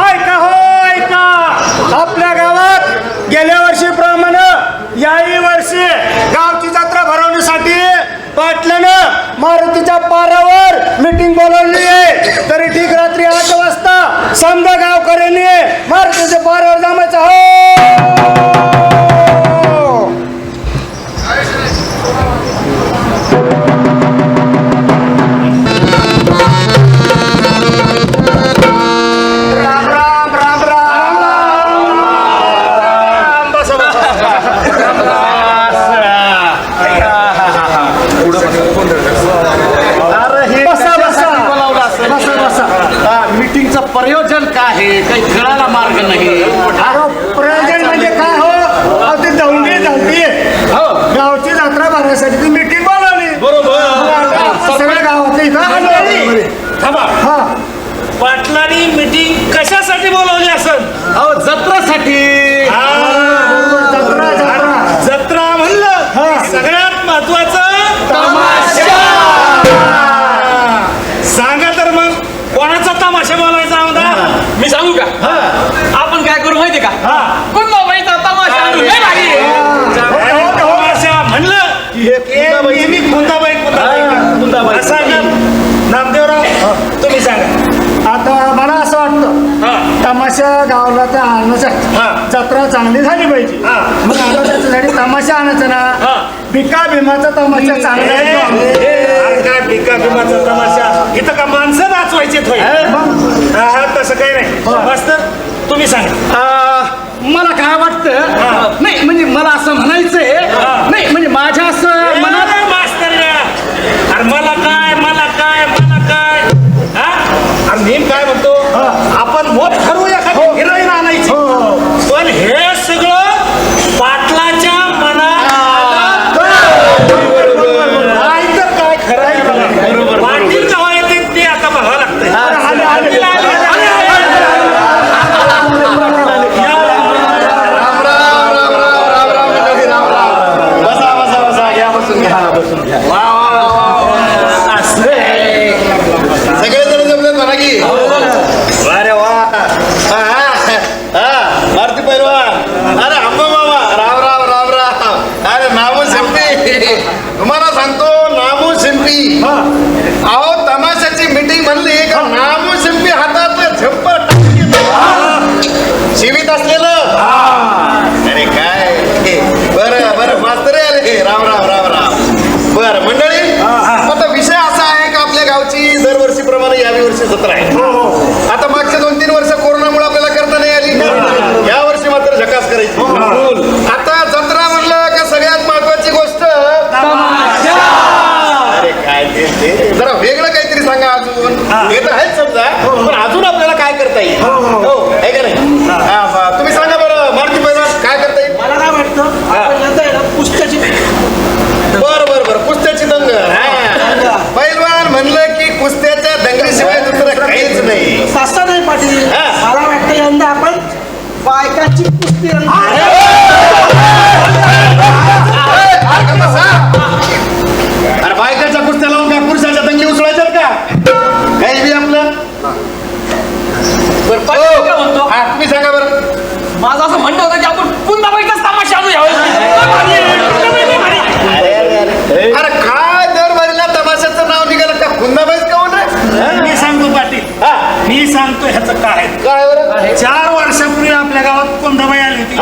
ऐका हो ऐका, आपल्या गावात गेल्या वर्षीप्रमाणे याही वर्षी गावची जत्रा भरवण्यासाठी पाटलानं मारुतीच्या पारावर मीटिंग बोलवली आहे. तरी ठीक रात्री 8 वाजता समजा गावकऱ्यांनी मारुतीच्या पारावर जमायचं हो. राम राम राम राम. बसा बसा. बसा बसा. बसा बसा. मीटिंगचं प्रयोजन काय आहे काही कळायला मार्ग नाही. प्रयोजन म्हणजे काय हो? अहो, ती दौंडी झाली. गावची जत्रा भरण्यासाठी ती मीटिंग बोलावली. बरोबर. सगळ्या गावातली इथं आली. थांबा, हा. पाटलांनी मीटिंग कशासाठी बोलावली असेल? अहो जत्रासाठी. जत्रा जत्रा जत्रा म्हणलं सगळ्यात महत्वाचं तमाशा. सांगा तर मग कोणाचा तमाशा बोलायचा आमदार? मी सांगू का? आपण काय करू माहिती का? जत्रा चांगली झाली पाहिजे मग आता त्याच्यासाठी तमाशा आणायचा ना भिका भीमाचा तमाशा चांगला आहे. काय भिका भीमाचा तमाशा इथं का माणसं नाचवायचे तसं काही नाही मास्तर तुम्ही सांगा. मला काय वाटतं नाही म्हणजे मला असं म्हणायचंय नाही म्हणजे माझ्या असं मनात मास्तर अरे मला काय हा? अरे मी काय म्हणतो आपण मोठ ठरवूया का हिरोईन आणायची पण हे सगळं पाटलाच्या मनात काय तर काय खरं आहे पाटील जेव्हा येते ते आता बघावं लागतं. सगळेजण जमले म्हणा की अरे वा भारती पैलवान अरे अंबा मामा राम राम राम राम अरे नामू शिंपी तुम्हाला सांगतो नामू शिंपी अहो तमाशाची मीटिंग म्हणली का नामू शिंपी हातात झप्पर शिवीत असलेलं अरे काय बरं मास्तर आले राम राम राम राम बरं मंडळी आता विषय असा आहे का आपल्या गावची दरवर्षीप्रमाणे यावी वर्षी जत्रा आहे. आता मागच्या 2-3 वर्ष कोरोनामुळे आपल्याला करता नाही आली या वर्षी मात्र झकास करायची. आता जत्रा म्हणलं का सगळ्यात महत्वाची गोष्ट अरे काय ते जरा वेगळं काहीतरी सांगा अजून हे तर आहेच समजा पण अजून आपल्याला काय करता येईल हो आहे का नाही तुम्ही सांगा बरं मारुती पैलवान काय करता येईल. मला काय वाटतं पुस्तकाची बरं कुस्त्याची दंग पैलवान म्हणलं की कुस्त्याच्या दंगलीशिवाय दुसरं काहीच नाही. तसं नाही पाटील मला वाटतं यंदा आपण बायकाची कुस्ती अरे बायकाच्या कुस्त्या लावून काय पुरुषाच्या दंगली उचलायच्यात का काही बी आपलं तुम्ही सांगा बरं. माझं असं म्हणणं होतं की आपण पुन्हा बाईकच तमाशा आणू यावेळेस. अरे काय दरबारीला तमाशाचं नाव निघालं का कुंदाबाईच का रे. मी सांगतो पाटील मी सांगतो ह्याचं काय काय बरं 4 वर्षापूर्वी आपल्या गावात कोंदाबाई आली होती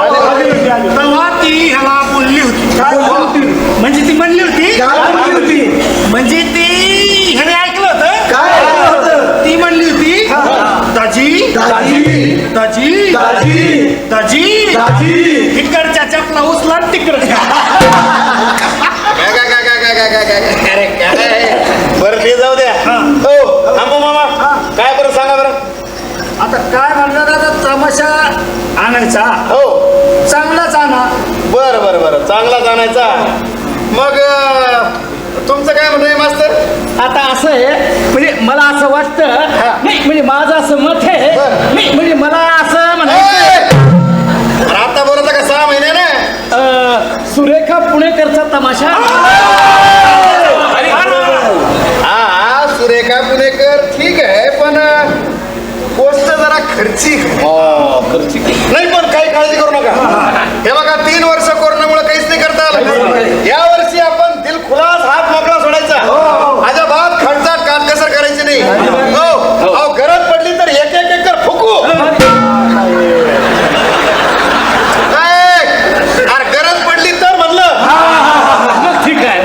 तेव्हा ती ह्याला बोलली होती म्हणजे ती म्हणली होती म्हणजे ती ह्याने ऐकलं होतं ती म्हणली होती दाजी इकडच्या चपला उचला तिकडं अरे काय बरं ते जाऊ द्या हो थांबू मामा काय बरं सांगा बरं. आता काय म्हणणार आता तमाशा आणायचा हो चांगलाच आणा. बरं चांगला जाणायचा मग तुमचं काय म्हणणं आहे मास्तर. आता असं आहे म्हणजे मला असं वाटतं नाही म्हणजे माझं असं मत आहे नाही म्हणजे मला असं म्हणायचं अरे आता बोलता का 6 महिने ना सुरेखा पुणेकरचा तमाशा हा सुरेखा पुणेकर ठीक आहे पण गोष्ट जरा खर्ची नाही पण काही काळजी करू नका. हे बघा 3 वर्ष कोरोनामुळे काहीच नाही करता आलं या वर्षी आपण दिलखुलास हात मोकळा सोडायचा अजिबात खर्चात काटकसर करायची नाही. हो गरज पडली तर एक एकर फुकू काय अरे गरज पडली तर म्हणलं मग ठीक आहे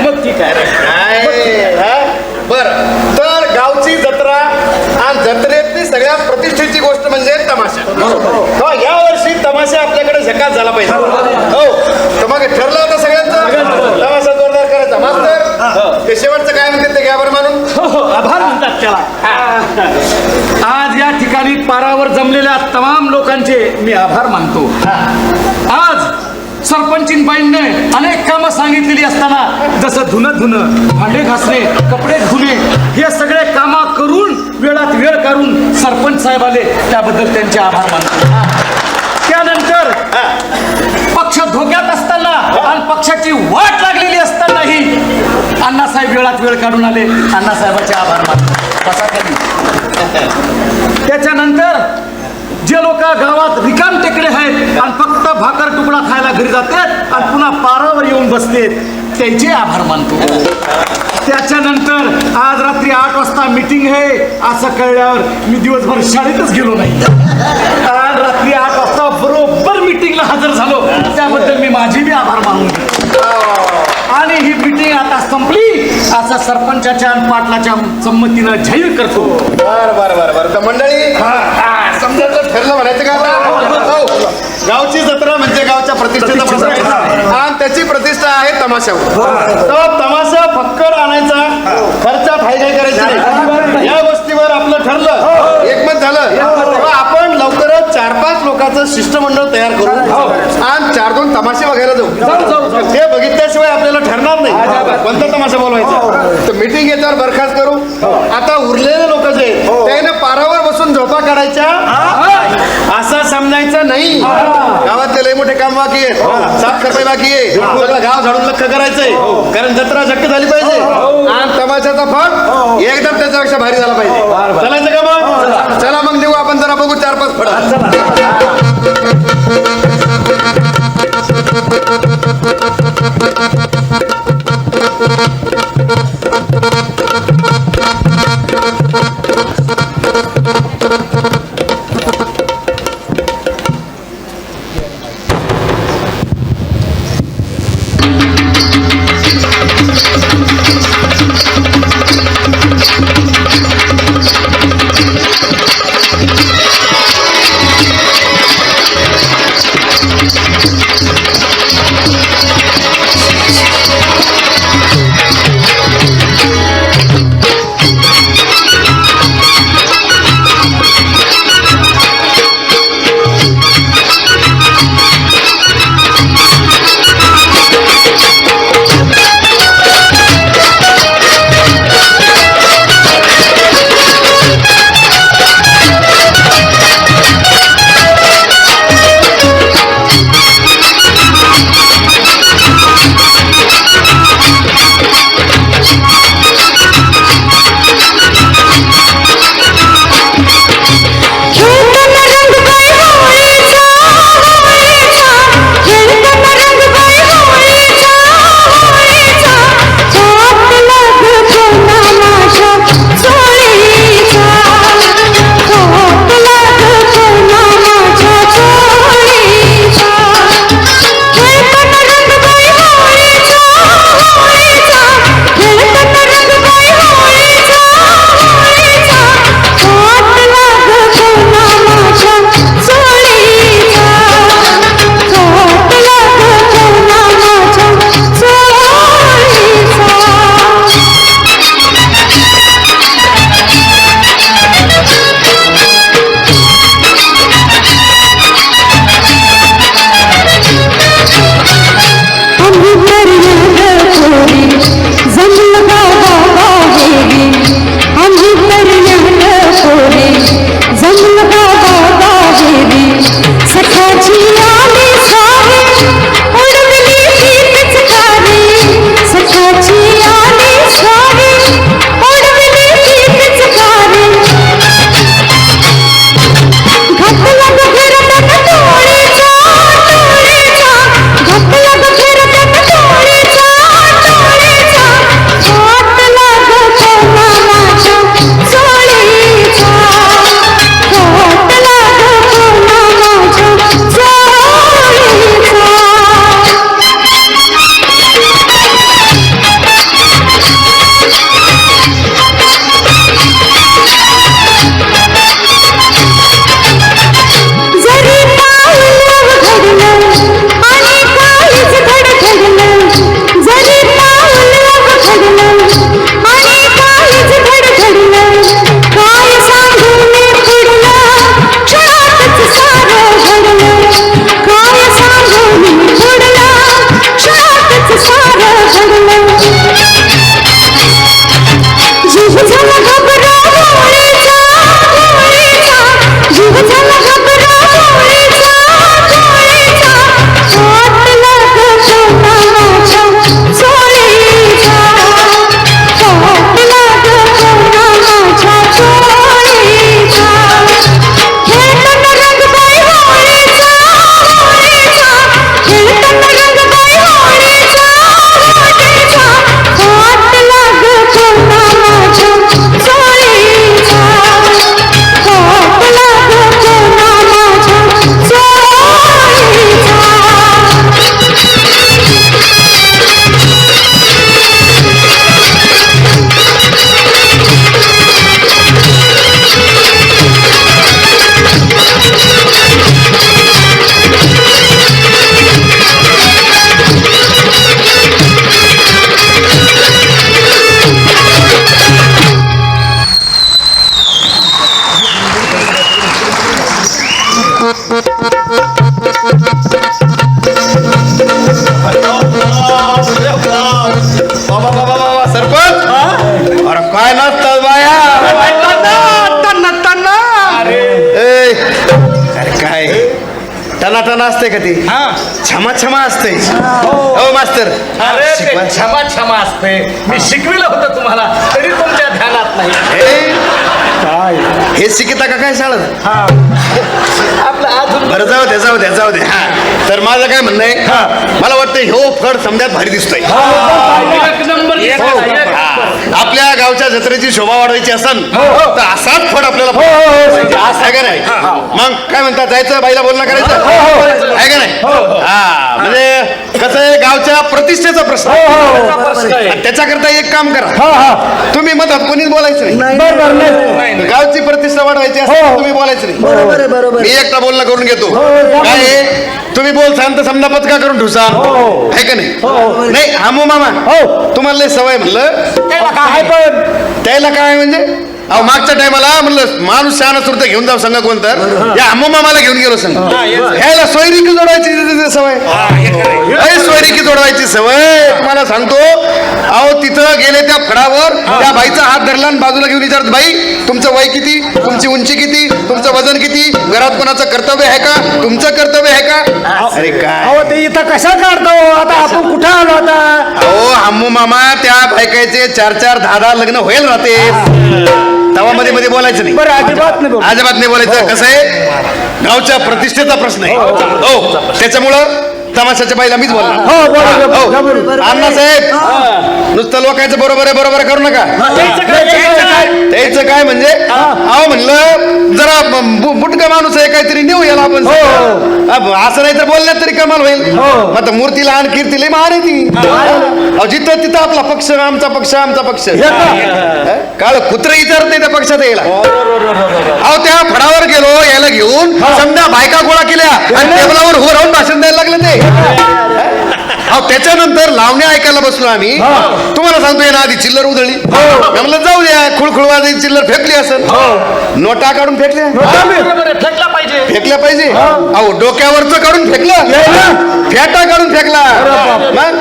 बरं तर गावची जत्रा आणि जत्रेतली सगळ्यात प्रतिष्ठेची गोष्ट म्हणजे तमाशा. या वर्षी तमाशा आपल्याकडे झकास झाला पाहिजे हो तर मग ठरलं होतं सगळ्यांचं तमाशा जोरदार करायचा. मास्तर ते शेवटचं काय म्हणतात ते घ्या बरं मानून. आभार म्हणतात त्याला. आज या ठिकाणी पारावर जमलेल्या तमाम लोकांचे मी आभार मानतो. आज सरपंचीनबाईंनी अनेक कामं सांगितलेली असताना जसं धुणं भांडे घासणे कपडे धुणे हे सगळे कामं करून वेळात वेळ काढून सरपंच साहेब आले त्याबद्दल त्यांचे आभार मानतो. त्यानंतर पक्ष धोक्यात असताना आणि पक्षाची वाट लागलेली असतानाही अण्णासाहेब वेळात वेळ काढून आले अण्णासाहेबांचे आभार मानतो. बसा खाली. त्याच्यानंतर जे लोक गावात रिकाम टेकडे आहेत आणि फक्त भाकर तुकडा खायला घरी जातात आणि पुन्हा पारावर येऊन बसतात त्यांचे आभार मानतो. त्याच्यानंतर आज रात्री 8 वाजता मीटिंग आहे असं कळल्यावर मी दिवसभर शाळेतच गेलो नाही. आज रात्री 8 वाजता बरोबर मीटिंगला हजर झालो त्याबद्दल मी माझे बी आभार मानून घेतो. आणि ही मीटिंग आता संपली असं सरपंचाच्या आणि पाटलाच्या संमतीनं जाहीर करतो. बरं तर मंडळी समजा ठरलं म्हणायचं का आता? गावची जत्रा म्हणजे गावच्या प्रतिष्ठेचा प्रसंग आहे. आणि त्याची प्रतिष्ठा आहे तमाशावर. तो तमाशा फक्कड आणायचा, खर्चात हाय काय करायची नाही. या गोष्टीवर आपलं ठरलं, एकमत झालं तेव्हा आपण लवकरच 4-5 लोकांचं शिष्टमंडळ तयार करू आणि 4-2 तमाशे बघायला जाऊ. ते बघितल्याशिवाय आपल्याला ठरणार नाही कोणता तमाशा बोलवायचा. तर मीटिंग याच्यावर बरखास्त करू. आता उरलेले लोक जे आहेत त्याने पारावर बसून झोपा काढायच्या असं समजायचं नाही. गावातले लय मोठे काम बाकी आहेत, साफसफाई बाकी आहे, सगळं गाव झाडून लक्ष करायचंय, कारण जत्रा झक्क झाली पाहिजे आणि तमाशाचा फळ एकदम त्याच्यापेक्षा भारी झाला पाहिजे. चलायचं का मग? चला मग देऊ आपण जरा बघू 4-5 फड टनाटना असते का ती छमा छमा असते हो मास्तर अरे ते शिकवा. क्षमा क्षमा असते मी शिकविलं होतं तुम्हाला तरी तुमच्या ध्यानात नाही हे शिकिता का काय शाळेत आपलं अजून बरं जाऊ दे हा तर माझं काय म्हणणं आहे मला वाटतं ह्यो फड समजात भारी दिसतोय एक नंबर आपल्या गावच्या जत्रेची शोभा वाढवायची असन तर असाच फड आपल्याला आहे का नाही मग काय म्हणतात जायचं बाईला बोलणं करायचं आहे का नाही हा म्हणजे कसं आहे गावच्या प्रतिष्ठेचा प्रश्न आणि त्याच्याकरता एक काम करा तुम्ही मधात कोणीच बोलायचं नाही गावची प्रतिष्ठा वाढवायची असेल तर तुम्ही बोलायचं नाही मी एकटा बोलणं करून घेतो काय आहे? तुम्ही बोलसान तर समजा पचका करून ठुसान आहे का नाही नाही हामू मामा तुम्हाला लय सवय म्हणलं त्याला काय म्हणजे अहो मागच्या टायमाला म्हणलं माणूस शहाणा सुरत घेऊन जाऊ संघ कोण तर या हामू मामाला घेऊन गेलो संघ ह्याला सोयरिकी जोडवायची सवय सोयरिकी जोडवायची सवय तुम्हाला सांगतो अहो तिथं गेले त्या फडावर त्या बाईचा हात धरला आणि बाजूला घेऊन विचारत बाई तुमचं वय किती तुमची उंची किती तुमचं वजन किती घरात कोणाचं कर्तव्य आहे का तुमचं कर्तव्य आहे का अरे काय अहो ते इथं कशा काढतो आता आपण कुठं आलो आता अहो हम्मू मामा त्या बायकाचे 4-4, 10-10 लग्न होईल राहते तवा मध्ये मध्ये बोलायचं नाही बरं अजिबात नाही बोलू. अजिबात नाही बोलायचं कसं आहे गावच्या प्रतिष्ठेचा प्रश्न आहे हो त्याच्यामुळं तमाशाच्या बाईला मीच बोलणार हो बरोबर अण्णासाहेब नुसतं लोकांचं बरोबर आहे करू नका त्याचं काय म्हणजे अहो म्हणलं जरा बुटका माणूस आहे काहीतरी नेऊ याला आपण असं नाही तर बोलण्यात तरी कमाल होईल मग मूर्ती लहान कीर्ती लई महान आहे ती अहो जिथं तिथं आपला पक्ष आमचा पक्ष काळ कुत्र विचारत नाही त्या पक्षात यायला अहो त्या फडावर गेलो याला घेऊन समजा बायका गोळा केल्या आणि टेबलावर उभं राहून भाषण द्यायला लागलं ते अहो त्याच्यानंतर लावण्या ऐकायला बसलो आम्ही तुम्हाला सांगतो ना आधी चिल्लर उधळली म्हणलं जाऊ द्या खुळखुळवाजी चिल्लर फेकली असेल नोटा काढून फेकल्या फेकला पाहिजे फेकल्या पाहिजे अहो डोक्यावरच काढून फेकलं फेटा काढून फेकला मग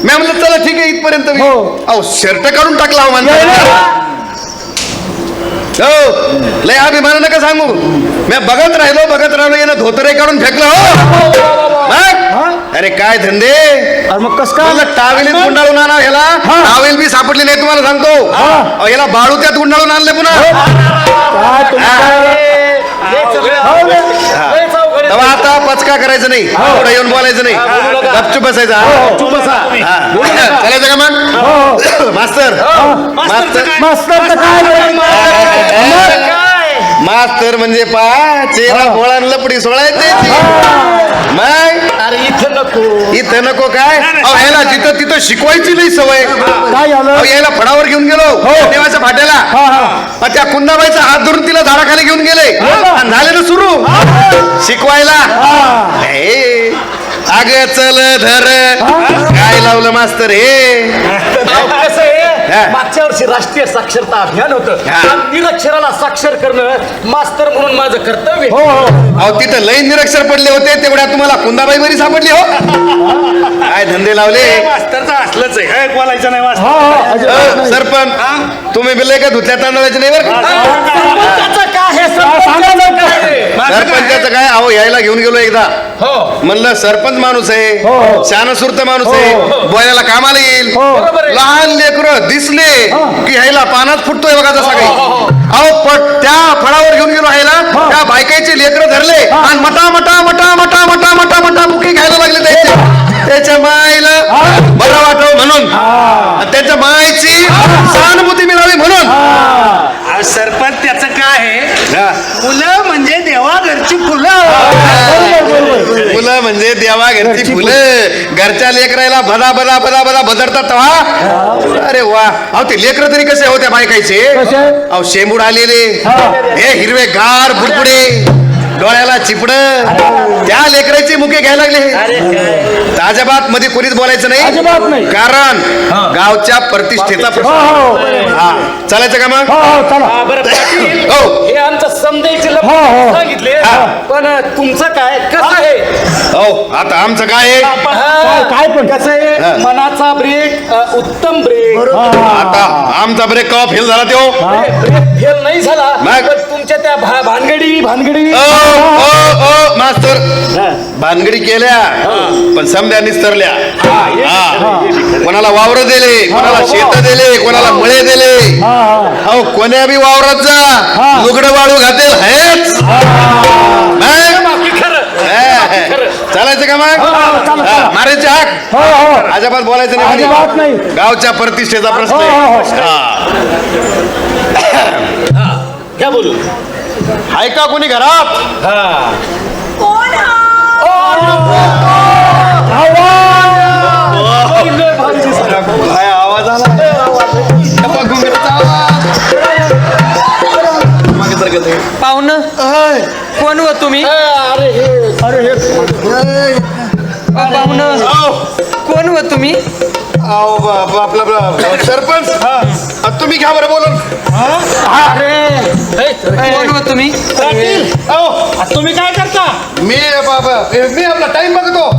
मी म्हणलं चला ठीक आहे इथपर्यंत अहो शर्ट काढून टाकला हो माणसाने हो लय अभिमान नका सांगू मी बघत राहिलो यानं धोतरे काढून फेकलं हो मग अरे काय धंदे मग कस काय म्हणलं टावेलीत गुंडाळून आणा ह्याला टावेल बी सापडली नाही तुम्हाला सांगतो अहो, याला बाळू त्यात गुंडाळून आणले पुन्हा तेव्हा आता पचका करायचं नाही पुढे येऊन बोलायचं नाही गपचूप बसायचा चालायचं का मग मास्तर मास्तर म्हणजे पा चेहरा भोळा लपडी सोळायचे मग अरे इथं नको काय अहो याला जिथं तिथं शिकवायची नाही सवय काय झालं अहो, याला फडावर घेऊन गेलो देवाच्या फाट्याला मग त्या कुंदाबाईचा हात धरून तिला झाडाखाली घेऊन गेले आणि झाले ना सुरू शिकवायला अग चल धर काय लावलं मास्तर हे कसं आहे मागच्या वर्षी राष्ट्रीय साक्षरता अभियान होतं निरक्षराला साक्षर करणं मास्तर म्हणून माझं कर्तव्य अहो तिथं लई निरक्षर पडले होते तेवढ्या तुम्हाला कुंदाबाई बरी सापडली हो काय धंदे लावले मास्तरचं असलंच आहे बोलायचं नाही मास्तर सरपंच तुम्ही बिले का धुतल्या तांदळाचे नाही बरं सरपंचाचं काय अहो यायला घेऊन गेलो एकदा म्हणलं सरपंच माणूस आहे शानसुरत माणूस आहे बोलायला कामाला येईल लहान लेकरं दिसले की ह्याला पानात फुटतोय बघा जसा काही अहो त्या फळावर घेऊन गेलो ह्याला त्या बायकाचे लेकरं धरले आणि मटा मटा मटा मटा मटा मटा मटा मुके घ्यायला लागले त्याच्या मायला बरं वाटव म्हणून त्याच्या मायची सहानुभूती मिळावी म्हणून सरपंच त्याचं काय आहे फुलं म्हणजे देवाघरची फुलं फुलं म्हणजे देवा घरची फुलं घरच्या लेकरायला भदा भदा भदा भदा बदलतात तेव्हा अरे वा अहो ते लेकर तरी कसे होत्या बायकायचे अहो शेंबूड आलेले हे हिरवे गार बुडबुडे डोळ्याला चिपड त्या लेकराची मुके घ्यायला लागले अजिबात मध्ये कोणीच बोलायचं नाही कारण गावच्या प्रतिष्ठेचा प्रश्न चालायचं का मग हे आमचं समजायचे सांगितले पण तुमचं काय कसं आहे हो आता आमचं काय आहे काय पण कसं आहे मनाचा ब्रेक उत्तम ब्रेक. आता आमचा ब्रेक कवा फेल झाला तो ब्रेक फेल नाही झाला मग? पण तुमच्या त्या भानगडी मास्तर भानगडी केल्या पण समद्या निस्तरल्या. कोणाला वावर दिले, कोणाला शेत दिले, कोणाला मळे दिले. हो कोण्या बी वावरात जा लुगडं वाळू घातेल हेच. चालायचं का मग मारायचे हाक अजिबात बोलायचं अजिबात नाही. नाही. गावच्या प्रतिष्ठेचा प्रश्न आहे. घ्या बोलू. आहे का कोणी घरात? कोण हा? काय आवाज आला? पाहुणं कोण हो तुम्ही? पाहुणं कोण हो तुम्ही? आपलं सरपंच तुम्ही घ्या बरं बोलून. कोण हो तुम्ही? तुम्ही काय करता मी आपला टाइम बघतो.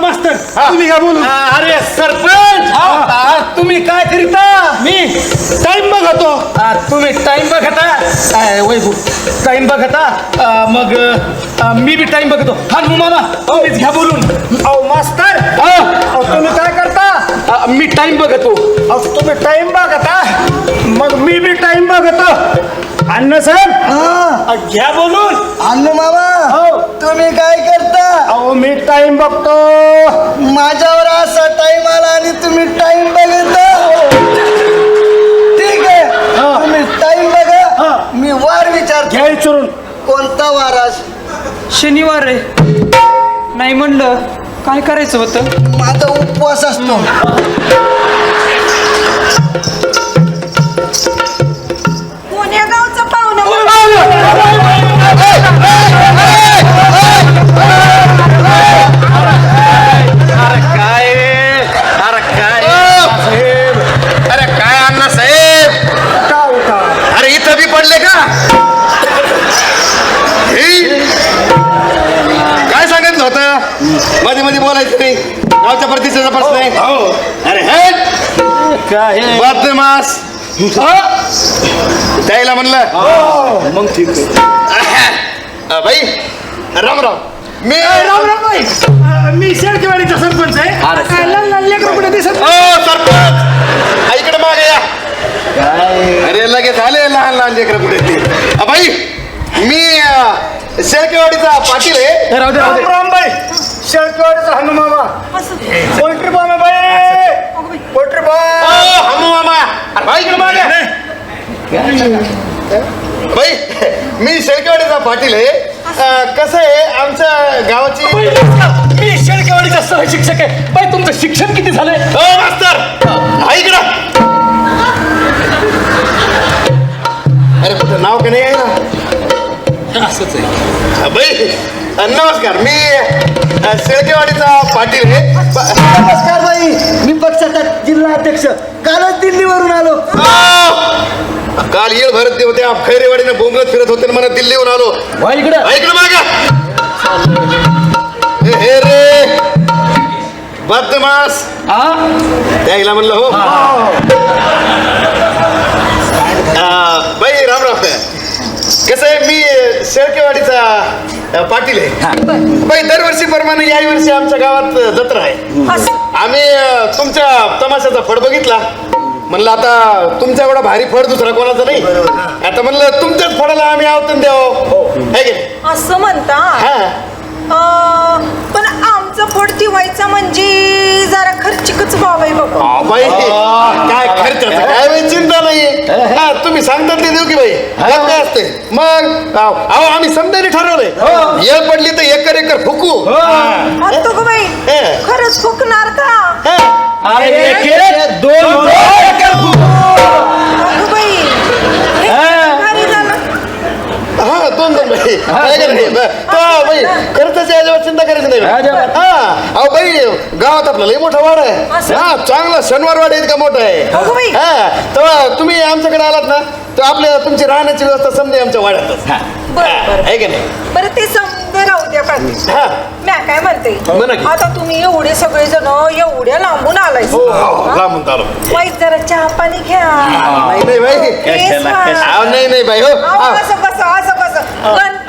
मास्तर तुम्ही काय बोलू अरे सरपंच तुम्ही काय करीता? मी टाइम बघतो तुम्ही टाइम बघता वैभव टाइम बघता मग मी बी टाइम बघतो. हा मामा तुम्हीच घ्या बोलून. अहो मास्तर अहो तुम्ही काय करता मी टाइम बघतो. अहो तुम्ही टाइम बघता मग मी बी टाइम बघतो. अण्णा साहेब घ्या बोलून. अन्न मामा हो तुम्ही काय करता? अहो मी टाइम बघतो. माझ्यावर असा टाइम आला आणि तुम्ही टाइम बघता. ठीक आहे तुम्ही टाइम बघा मी वार विचारतो. घ्या विचारून. कोणता वार आज? शनिवार आहे. नाही म्हणलं काय करायचं होतं? माझा उपवास असतो. पुण्या गावचं पाहुणं. अरे काय अण्णा साहेब अरे इथं बी पडले का? काय सांगितलं होतं मध्ये मध्ये बोलायचं नाही. गावच्या प्रतिष्ठेचा प्रश्न आहे. अरे हे बदमाश त्याला म्हणलं मग ठीक आहे. बाई राम राम. मी मी शेळकेवाडीचा सरपंच आहे. काय लहान लहान लेकरं कुठे दिसत सरपंच इकडे मागे या. अरे लगेच आले लहान लहान लेकरं कुठे ते. बाई मी शेळकेवाडीचा पाटील आहे. राहू दे राहू दे. रामबाई शेळकेवाडीचा हनु मामा पोल्ट्री फार्म आहे बाई. पोल्ट्री फार्म हनु मामा. अरे बाई इकडे मागे. बाई मी शेळकेवाडीचा पाटील आहे. कसं आहे आमच्या गावाची. मी शेळकेवाडीचा सहशिक्षक आहे. बाई तुमचं शिक्षण किती झालंय? मास्तर ऐकलं. अरे कुठं नाव का नाही आहे ना? असंच आहे. बाई नमस्कार मी शेळकेवाडीचा पाटील आहे. नमस्कार बाई मी पक्षाचा जिल्हा अध्यक्ष कालच दिल्लीवरून आलो. काल येळ भरत ते होते खैरेवाडीने बोंबलत फिरत होते मला दिल्लीहून आलो. इकडं ऐकलं मागा. हे रे बदमाश त्याला म्हणलं हो. बाई राम राम. कसं आहे मी शेळकेवाडीचा पाटील आहे. बाई दरवर्षी प्रमाणे याही वर्षी आमच्या गावात जत्रा आहे. आम्ही तुमच्या तमाशाचा फड बघितला. म्हणलं आता तुमच्या एवढा भारी फड दुसरा कोणाचा नाही. आता म्हणलं तुमच्याच फडाला आम्ही आवतन द्यावं है की नाही? असं म्हणता. पण आमचं फड ठेवायचं म्हणजे जरा खर्चिकच व्हावं आहे बाबा. बाई काय खर्चाचं काय बाई चिंता नाही. तुम्ही सांगतात ते देऊ की बाई. काय असते मग अहो आम्ही समजायला ठरवलंय. येळ पडली तर एकर एकर फुकू. म्हणतो का बाई खरंच फुकणार का? अरे एक दोन अगं बाई हे भारी झालं. हा दोन बाई काय बाई खर्चाची अजिबात चिंता करायची नाही. अहो बाई गावात आपलं लई मोठा वाड आहे. हा चांगला शनिवार वाड इतका मोठा आहे. हा तेव्हा तुम्ही आमच्याकडे आलात ना तर आपल्या तुमची राहण्याची व्यवस्था समजा आमच्या वाड्यातच बरं आहे की नाही. बरं ते समजा राहू द्या पाटील हा मी काय म्हणते म्हणा की. आता तुम्ही एवढे सगळे जण एवढ्या लांबून आलाय लांबून आलो वाईट जरा चहा पाणी घ्या नाही नाही बाई Yes, ma'am. आव, नाही नाही बाई हो अहो, आव. असं कसं गणपत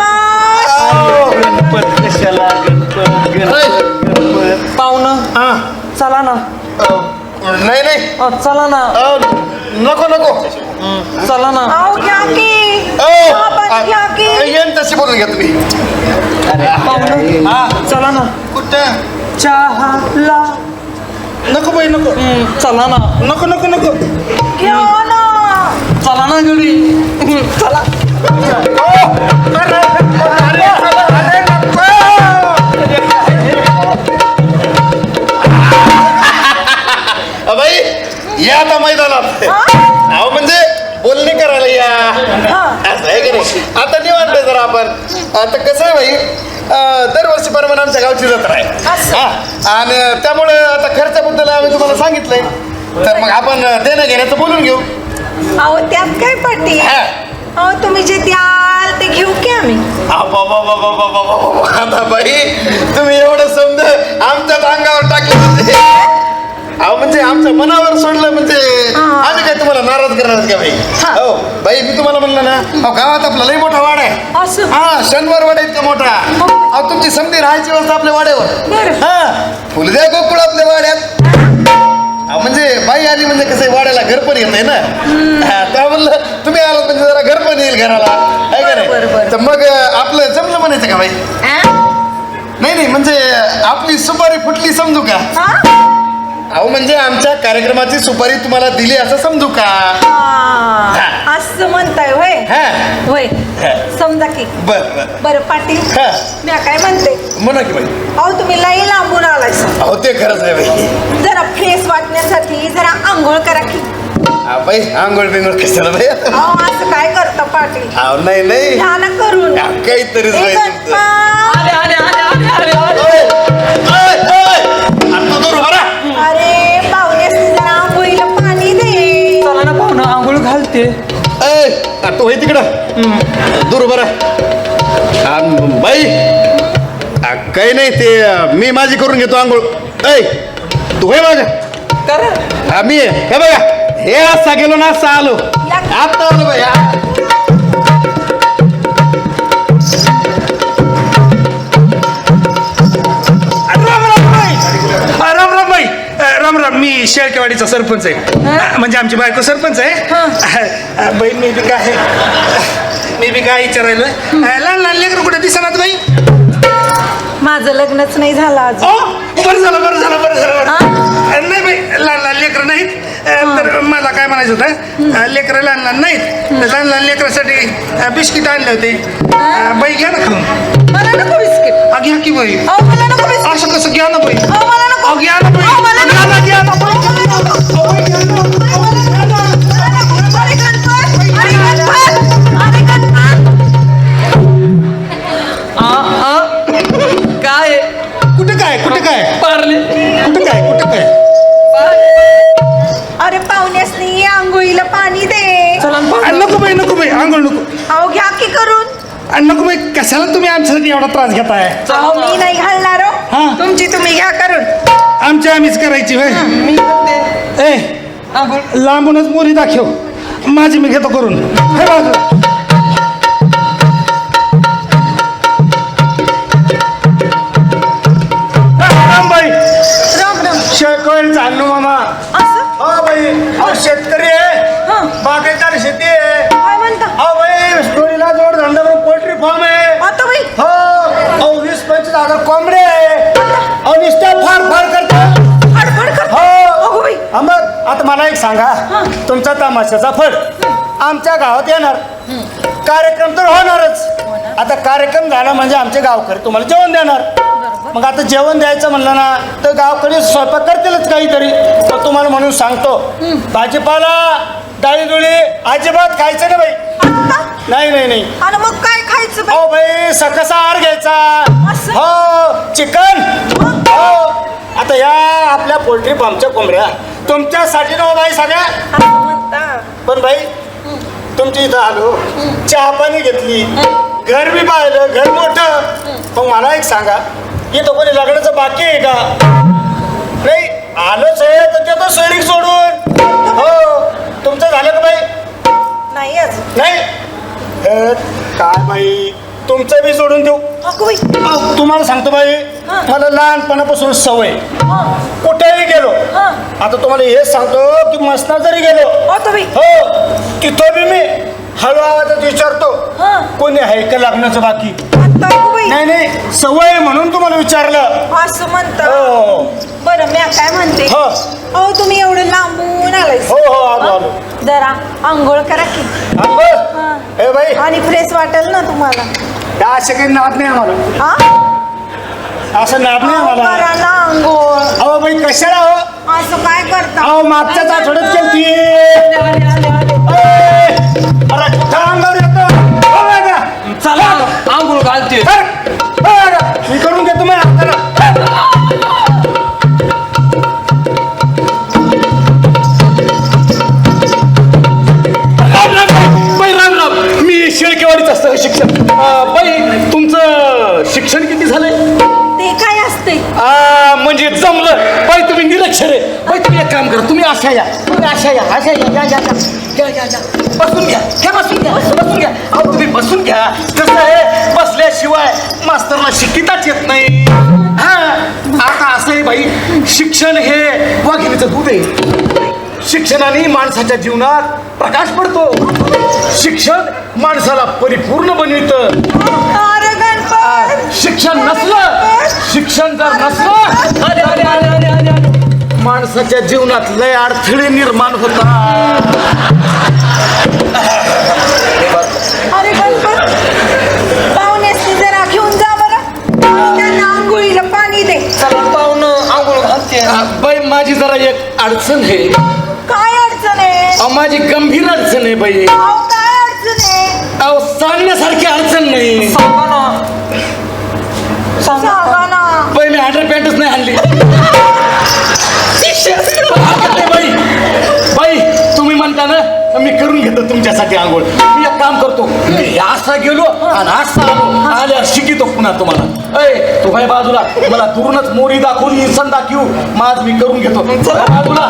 पाहुणं चला ना नाही नाही चला ना नको नको चला ना अहो घ्या की चहा पाणी घ्या की येईन तशी बोलून घ्या तुम्ही पाहुणं चला ना कुठं चहाला नको बाई नको चला ना नको नको नको घ्या ना चला ना घरी चला बाई या आता मैदानात अहो म्हणजे बोलणी करायला या असं आहे की नाही आता निवांत आहे जरा आपण आता कसं आहे बाई दरवर्षी परमान आमच्या गावची जत्रा आहे हा आणि त्यामुळे आता खर्चाबद्दल आम्ही तुम्हाला सांगितलंय तर मग आपण देणं घेण्याचं बोलून घेऊ अहो त्यात काय पाटील हा. अहो तुम्ही जे द्याल ते घेऊ की आम्ही आता बाई तुम्ही एवढं समज आमच्याच अंगावर टाकलं म्हणजे अहो म्हणजे आमच्या मनावर सोडलं म्हणजे आम्ही काय तुम्हाला नाराज करणार का बाई हो बाई मी तुम्हाला म्हणलं ना अहो गावात आपला लई मोठा वाडा आहे असं हा शनिवार वाडा इतका मोठा अहो तुमची समधी राहायची व्यवस्था आपल्या वाड्यावर हा फुलद्या गोकुळ आपल्या वाड्यात अहो म्हणजे बाई आली म्हणजे कसं वाड्याला घर पण येत आहे ना हा त्या म्हणलं तुम्ही आलात म्हणजे जरा घर पण येईल घराला आहे का नाही तर मग आपलं जमलं म्हणायचं का बाई नाही नाही म्हणजे आपली सुपारी फुटली समजू का अहो म्हणजे आमच्या कार्यक्रमाची सुपारी तुम्हाला दिली असं समजू का असं म्हणताय होय हा होय समजा की बर बर बरं पाटील हा. मी काय म्हणते म्हणा की बाई अहो तुम्ही लई लांबून आलाय अहो ते खरंच आहे बाई जरा फ्रेश वाटण्यासाठी जरा आंघोळ करा की हा बाई आंघोळ बिंगोळ कशाला बाई अहो असं काय करता पाटील अहो नाही नाही ध्यान करून हा, काहीतरीच ए बाई गणपत. आता दूर बरा अरे पाहुण्यास जरा आंघोळीला पाणी दे चला ना पाहुणं आंघोळ घालते आता होय तिकडं दूर बरा बाई काही नाही ते मी माझी करून घेतो आंघोळ ऐ तू होय माझ्या करा हा मी हे बघा हे असा गेलो ना असा आलो आता आलो बाई राम राम बाई राम राम मी शेळकेवाडीचा सरपंच आहे म्हणजे आमची बायको सरपंच आहे बाई मी बी काय विचारायला लहान लहान लेकरं कुठे दिसणार बाई माझं लग्नच नाही झालं अजून बरं झालं नाही बाई लहान लहान लेकरं नाहीत तर मला काय म्हणायचं होतं लेकरं लहान लहान नाहीत तर लहान लहान लेकरासाठी बिस्किट आणले होते बाई घ्या ना खाऊन मला नको बिस्किट घ्या की बाई अहो मला नको बिस्किट असं कसं घ्या ना बाई अहो मला नको घ्या ना बाई अहो, मला नको. घ्या ना अरे गणपत, अरे गणपत, अरे गणपत. काय कुठं काय पारले कुठं काय अरे पाहुण्यासनी आंघोळीला पाणी दे चला ना पाहुणं. नको बाई आंघोळ नको अहो घ्या की करून नको बाई कशाला तुम्ही आमच्यासाठी एवढा त्रास घेताय अहो मी नाही घालणार हो. हा. तुमची तुम्ही घ्या करून आम्हीच करायची होय मी करते ए आंघोळ लांबूनच मोरी दाखव माझी मी घेतो करून हे बाजू बाई राम राम शेळकळ चाललो मामा असं हो बाई अहो शेतकरी आहे हा. बागायतदार शेती आहे काय म्हणता हो बाई स्टोरीला जोड धंदा पोल्ट्री फार्म आहे आता बाई हो अहो 20-25 हजार कोंबडे आहे अहो नुसत्या फार करतो फडफड कर हो अगो बाई मग आता मला एक सांगा तुमचा तमाशाचा फड आमच्या गावात येणार कार्यक्रम तर होणारच आता कार्यक्रम झाला म्हणजे आमचे गावकरी तुम्हाला जेवण देणार मग आता जेवण द्यायचं म्हणलं ना तर गावकडे स्वयंपाक करतीलच काहीतरी तर तुम्हाला म्हणून सांगतो भाजीपाला डाळी अजिबात खायचं ना बाई नाही आणि मग काय खायचं बाई हो बाई सकसा आहार घ्यायचा असं? हो चिकन हो आता या आपल्या पोल्ट्री फार्मच्या कोंबड्या तुमच्यासाठी ना हो बाई सगळ्या असं म्हणता पण बाई तुमच्या इथं आलो चहा पाणी घेतली घर बी पाहिलं, घर मोठं. मग मला एक सांगा, इथं कोणी लग्नाचं बाकी आहे का? नाही आलंच आहे तर ते तर सैनिक सोडून. हो, तुमचं झालं का बाई? नाही अजून. नाही काय बाई, तुमचं बी सोडून देऊ. अगं बाई. तुम्हाला सांगतो बाई, मला लहानपणापासून सवय, कुठेही गेलो, आता तुम्हाला हेच सांगतो की मसनात जरी गेलो, हो तिथं बी मी हळू आवाजात विचारतो कोणी आहे का लग्नाचं बाकी. नाही नाही, सवय आहे म्हणून तुम्हाला विचारलं. असं म्हणत. हो बरं मी काय म्हणते, हो. अहो तुम्ही एवढं लांबून आलाय, हो हो, आलो आलो. जरा आंघोळ करा की. अंघोळ? ए बाई, आणि फ्रेश वाटेल ना तुम्हाला. त्या असे काही नाद नाही आम्हाला, हा? असं नाद नाही करा आम्हाला. ना आंघोळ. अहो बाई कशाला हो, असं काय करता? अहो मागच्याच आठवड्यात केलती. अरे कुठं अंगावर येतो? हो बाबा. चला आंघोळ घालते. मी करून घेतो मग हाताला. बाई राम राम, मी शेळकेवाडीच असतं शिक्षक. बाई तुमचं शिक्षण किती झालंय? ते काय असते? म्हणजे जमलं. बाई तुम्ही निरक्षर आहे. बाई तुम्ही एक काम करा, तुम्ही अशा या, तुम्ही अशा या, अशा या, या या या या या, बसून घ्या, हे बसून घ्या, बसून घ्या. अहो तुम्ही बसून घ्या. कसं आहे, बसल्याशिवाय मास्तरला शिकिताच येत नाही. हा आता असं आहे बाई, शिक्षण हे वाघिणीचं दूध आहे. शिक्षणाने माणसाच्या जीवनात प्रकाश पडतो. शिक्षण माणसाला परिपूर्ण बनवितं. अरे गणपत. शिक्षण नसलं, शिक्षण जर नसलं, माणसाच्या जीवनात लय अडथळे निर्माण होतात. अरे गणपत, पाहुण्यासनी जरा घेऊन जा बरं. त्यांना आंघोळीला पाणी दे. चला पाहुणं आंघोळ घालते. बाई माझी जरा एक अडचण आहे. काय अडचण आहे? माझी गंभीर अडचण आहे बाई. अहो काय अडचण आहे? अहो सांगण्यासारखी अडचण नाही. सांगा ना. सांगा ना. बाई मी अंडर पॅन्टच नाही आणली. बाई बाई तुम्ही म्हणता ना, मी करून घेतो तुमच्यासाठी आंघोळ. मी एक काम करतो, मी असा गेलो आणि असा आलो, आल्यावर शिकितो पुन्हा तुम्हाला. अय तू बाई बाजूला, मला दुरूनच मोरी दाखवून इंसान दाखवू, माझ मी करून घेतो. बाजूला.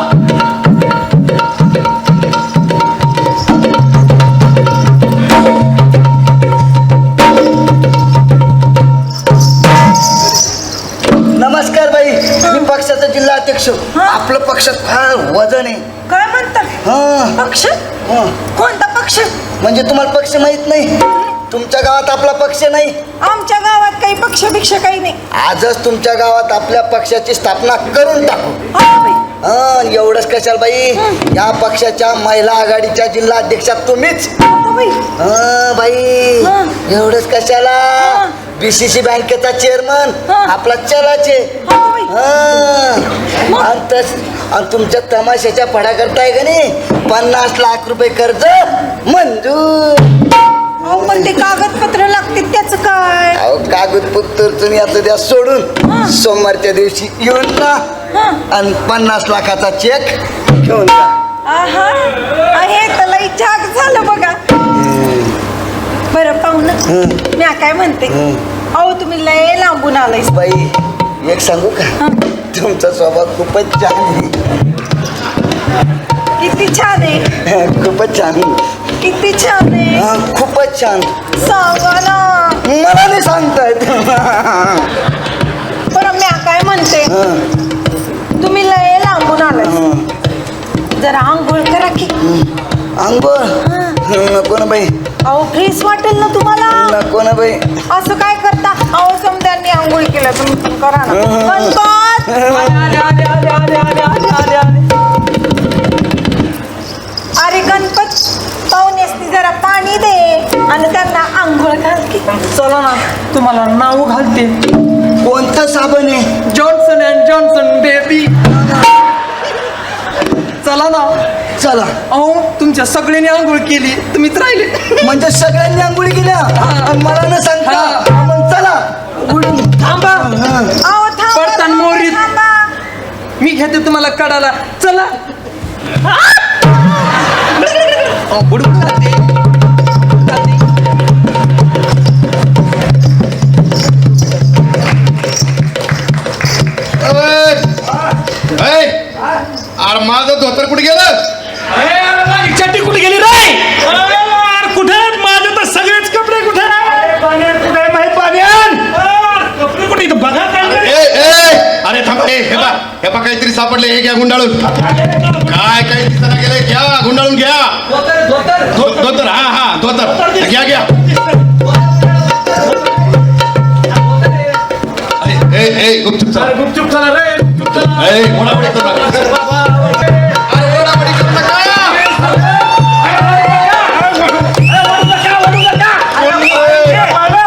नमस्कार बाई, मी पक्षाचा जिल्हा अध्यक्ष. आपलं पक्षात फार वजन आहे. काय म्हणतात? पक्ष? कोणता पक्ष? म्हणजे तुम्हाला पक्ष माहित नाही? तुमच्या गावात आपला पक्ष नाही. आमच्या गावात काही पक्ष भिक्ष काही नाही. आजच तुमच्या गावात आपल्या पक्षाची स्थापना करून टाकू. हो बाई. एवढंच कशाला बाई, या पक्षाच्या महिला आघाडीच्या जिल्हा अध्यक्षा तुम्हीच. हो बाई. बाई एवढंच कशाला, BCC बँकेचा चेअरमन आपला चलाचे. आणि तुमच्या तमाशाच्या फडाकरता आहे का नाही 50 लाख रुपये कर्ज मंजूर. अहो पण ते कागदपत्र लागते त्याचं काय? अहो कागदपत्र तुम्ही आता द्या सोडून, सोमवारच्या दिवशी येऊन जा आणि 50 लाखाचा चेक घेऊन जा. आहा, हे तर लई झाक झालं बघा. बरं पाहुणं, मी काय म्हणते, अहो तुम्ही लय लांबून आलाय. बाई एक सांगू का, तुमचा स्वभाव खूपच छान आहे. किती छान आहे. खूपच छान. किती छान आहे. खूपच छान. सांगा ना. मला नाही सांगतायत. बरं मी काय म्हणते, तुम्ही लय लांबून आलाय, जरा आंघोळ करा की. आंघोळ नको ना बाई. अहो फ्रेश वाटेल ना तुम्हाला. नको ना बाई. असं काय करता? अहो समद्यांनी आंघोळ केलं, तुम्ही पण करा ना. गणपत. अरे गणपत, पाहुण्यासनी जरा पाणी दे आणि त्यांना आंघोळ घाल की. चला ना, तुम्हाला नाव घालते. कोणतं साबण आहे? Johnson and Johnson baby. चला ना. चला. अहो तुमच्या सगळ्यांनी आंघोळ केली, तुम्हीच राहिले. म्हणजे सगळ्यांनी आंघोळी केल्या आणि मला न सांगता. मग चला उडून. थांबा. अहो पडतान थांबा, मोरीत. थांबा. मी घेते तुम्हाला कडाला. चला. बुडून जाते. अरे माझं धोतर कुठे गेलं? चड्डी कुठे गेली रे? कुठे आहेत? माझे तर सगळेच कपडे कुठे आहेत? पाण्यात कुठे आहे माहिती? पाण्यात कपडे कुठे इथं बघा काय. अरे थांब, हे बा काहीतरी सापडले, हे घ्या गुंडाळून. काय दिसताना गेले, घ्या गुंडाळून घ्या. धोतर, हा धोतर घ्या. गुपचूप चला. गुपचूप चला रे. ओढाओढी करू नका. अरे ओढाओढी करू नका.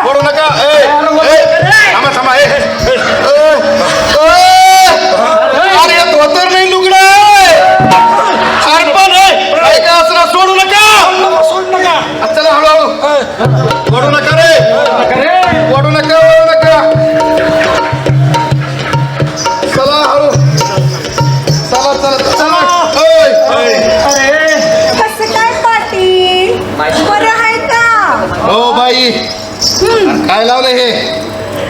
ओढू नका. थांबा. अरे धोतर नाही, लुगडं आहे. अर्पण आहे. ऐका, असं सोडू नका. चला हळूहळू. ओढू नका रे. ओढू नका. चला हळू. चला. कसं काय पाटील, बरं आहे का? हो बाई, काय लावलं हे?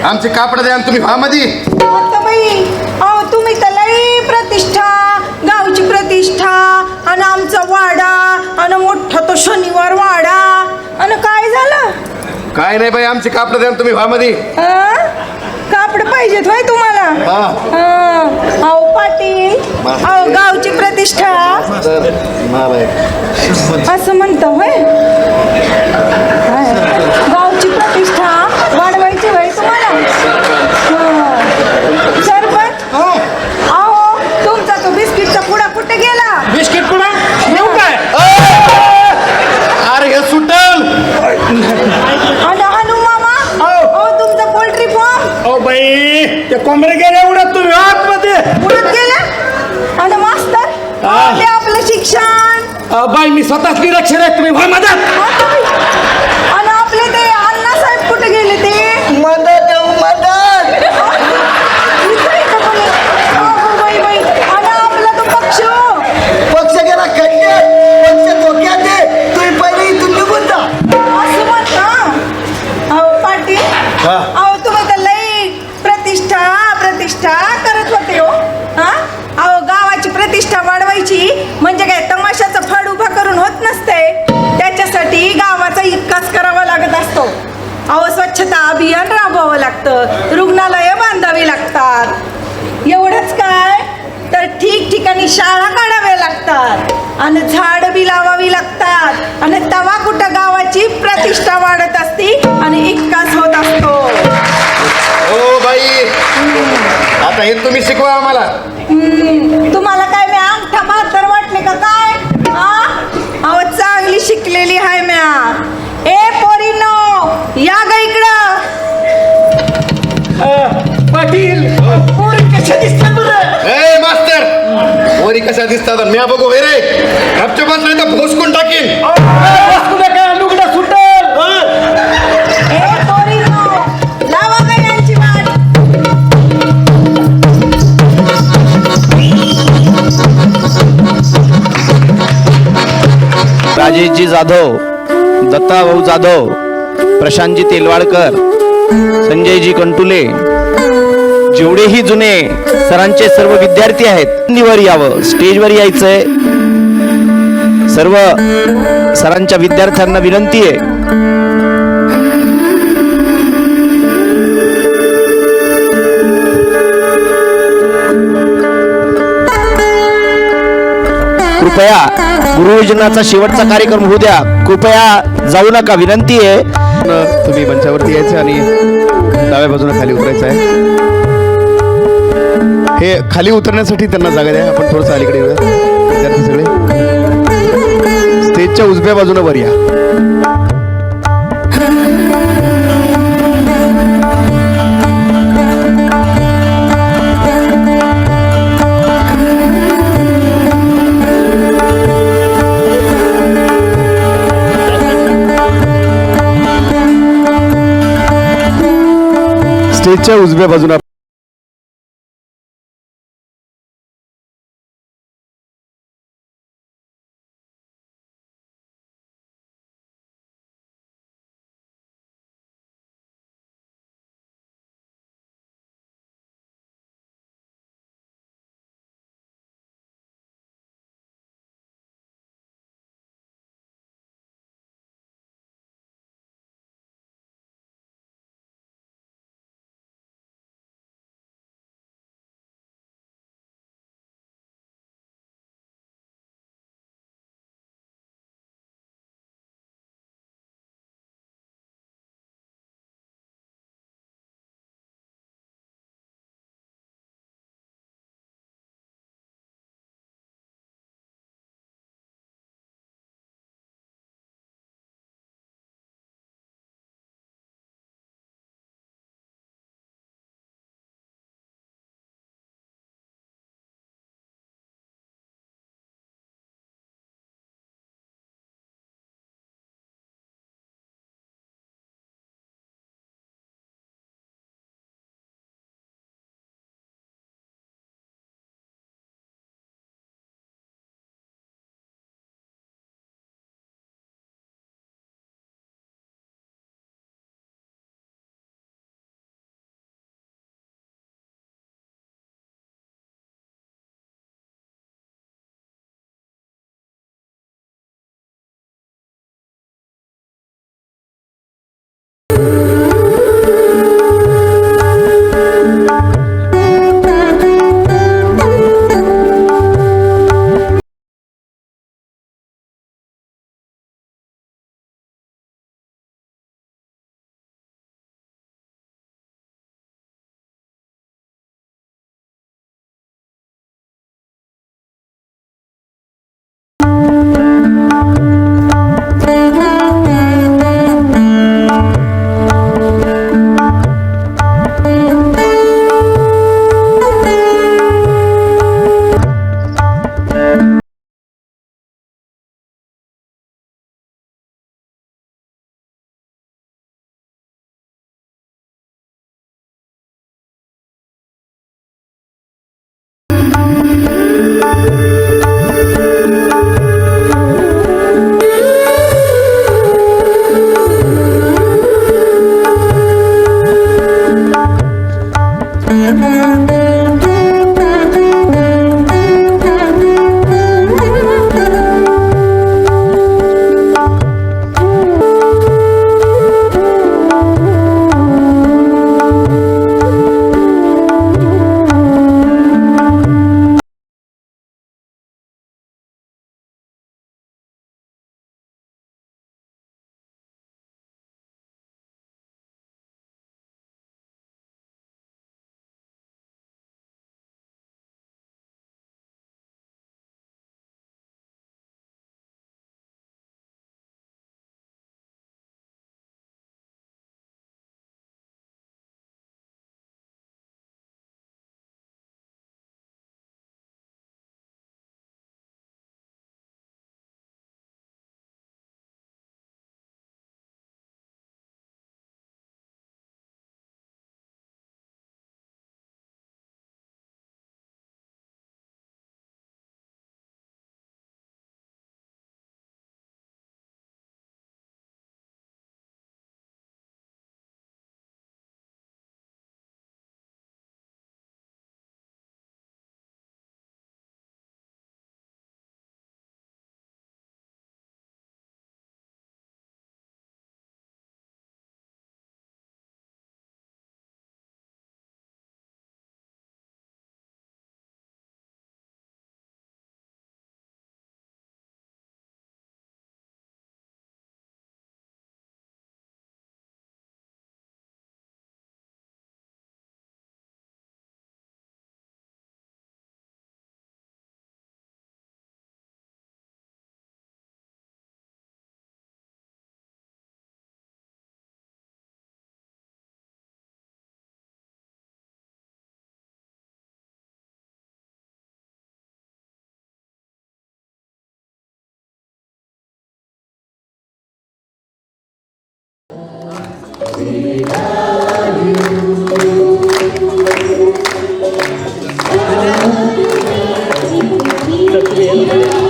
आमचे कापड द्या आणि तुम्ही मध्ये. आता बाई, अहो तुम्ही तर लई प्रतिष्ठा, गावची प्रतिष्ठा, आणि आमचा वाडा, आणि मोठा तो शनिवार वाडा, आणि काय झालं? काय नाही बाई, आमचे कापड द्या आणि तुम्ही मध्ये. कापड पाहिजेत होय तुम्हाला? अहो पाटील, अहो गावची प्रतिष्ठा असं म्हणतो होय? गावची प्रतिष्ठा वाढवायची होय तुम्हाला? सरपंच, अहो तुमचा तो बिस्किटचा पुडा कुठे गेला? बिस्किट कुठे येऊ काय? अरे हे सुटल. आणि हनु मामा, अहो तुमचा पोल्ट्री फार्म ओ बाई, ते कोंबडे गेले उडत तुम्ही आतमध्ये. उडत गेला. आणि मास्तर, ते आपलं शिक्षण, बाई मी स्वतःच निरक्षर आहे, तुम्ही मदत. आणि आपले ते अण्णासाहेब कुठे गेले ते? मदत येऊ मदत. इकडे का कोणी? अहो बाई, आणि आपला तो पक्ष गेला खड्ड्यात, पक्ष धोक्यात आहे. तुम्ही पहिले इथून निघून जा. असं म्हणता? अहो पाटील, अहो तुम्ही तर लई प्रतिष्ठा करत होते हो. अहो गावाची प्रतिष्ठा वाढवायची म्हणजे काय तमाशाचा फड उभा करून होत नसते. त्याच्यासाठी गावाचा इतकाच करावा लागत असतो. अहो स्वच्छता अभियान राबवावं लागतं, रुग्णालयं बांधावी लागतात. एवढंच काय तर ठिकठिकाणी शाळा काढाव्या लागतात, आणि झाड बी लावावी लागतात, आणि तवा कुठं गावाची प्रतिष्ठा वाढत असती आणि इतकाच होत असतो. हो बाई, आता हे तुम्ही शिकवा आम्हाला. तुम्हाला काय मी अंगठा म्हातार वाटले का काय? अहो चांगली शिकलेली आहे म्या. ए पोरीनो, या ग इकडं. पाटील पोरी कशा दिसतात तुला? ए मास्तर, वरी कशा दिसतात? म्या बघू हे रे. गपचूप बस, नाही तर भोसकून टाकीन. काय लुगडा सुटेल. ए पोरीनो, लावा ग यांची वाट. राजेशजी जाधव, दत्ताभाऊ जाधव, प्रशांतजी तेलवाडकर, संजयजी कंटुले, जेवढेही जुने सरांचे सर्व विद्यार्थी आहेत, निवर यावं, स्टेजवर यायचंय. सर्व सरांच्या विद्यार्थ्यांना विनंती आहे. कृपया गुरुजनाचा शेवटचा कार्यक्रम होऊ द्या. कृपया जाऊ नका, विनंती आहे. तुम्ही मंचावरती यायचं आणि डाव्या बाजूला खाली उतरायचं आहे. हे खाली उतरण्यासाठी त्यांना जागा द्या. आपण थोडंसं अलीकडे येऊया. विद्यार्थी सगळे स्टेजच्या उजव्या बाजूला वर या. स्टेजच्या उजव्या बाजूला तर तुम्ही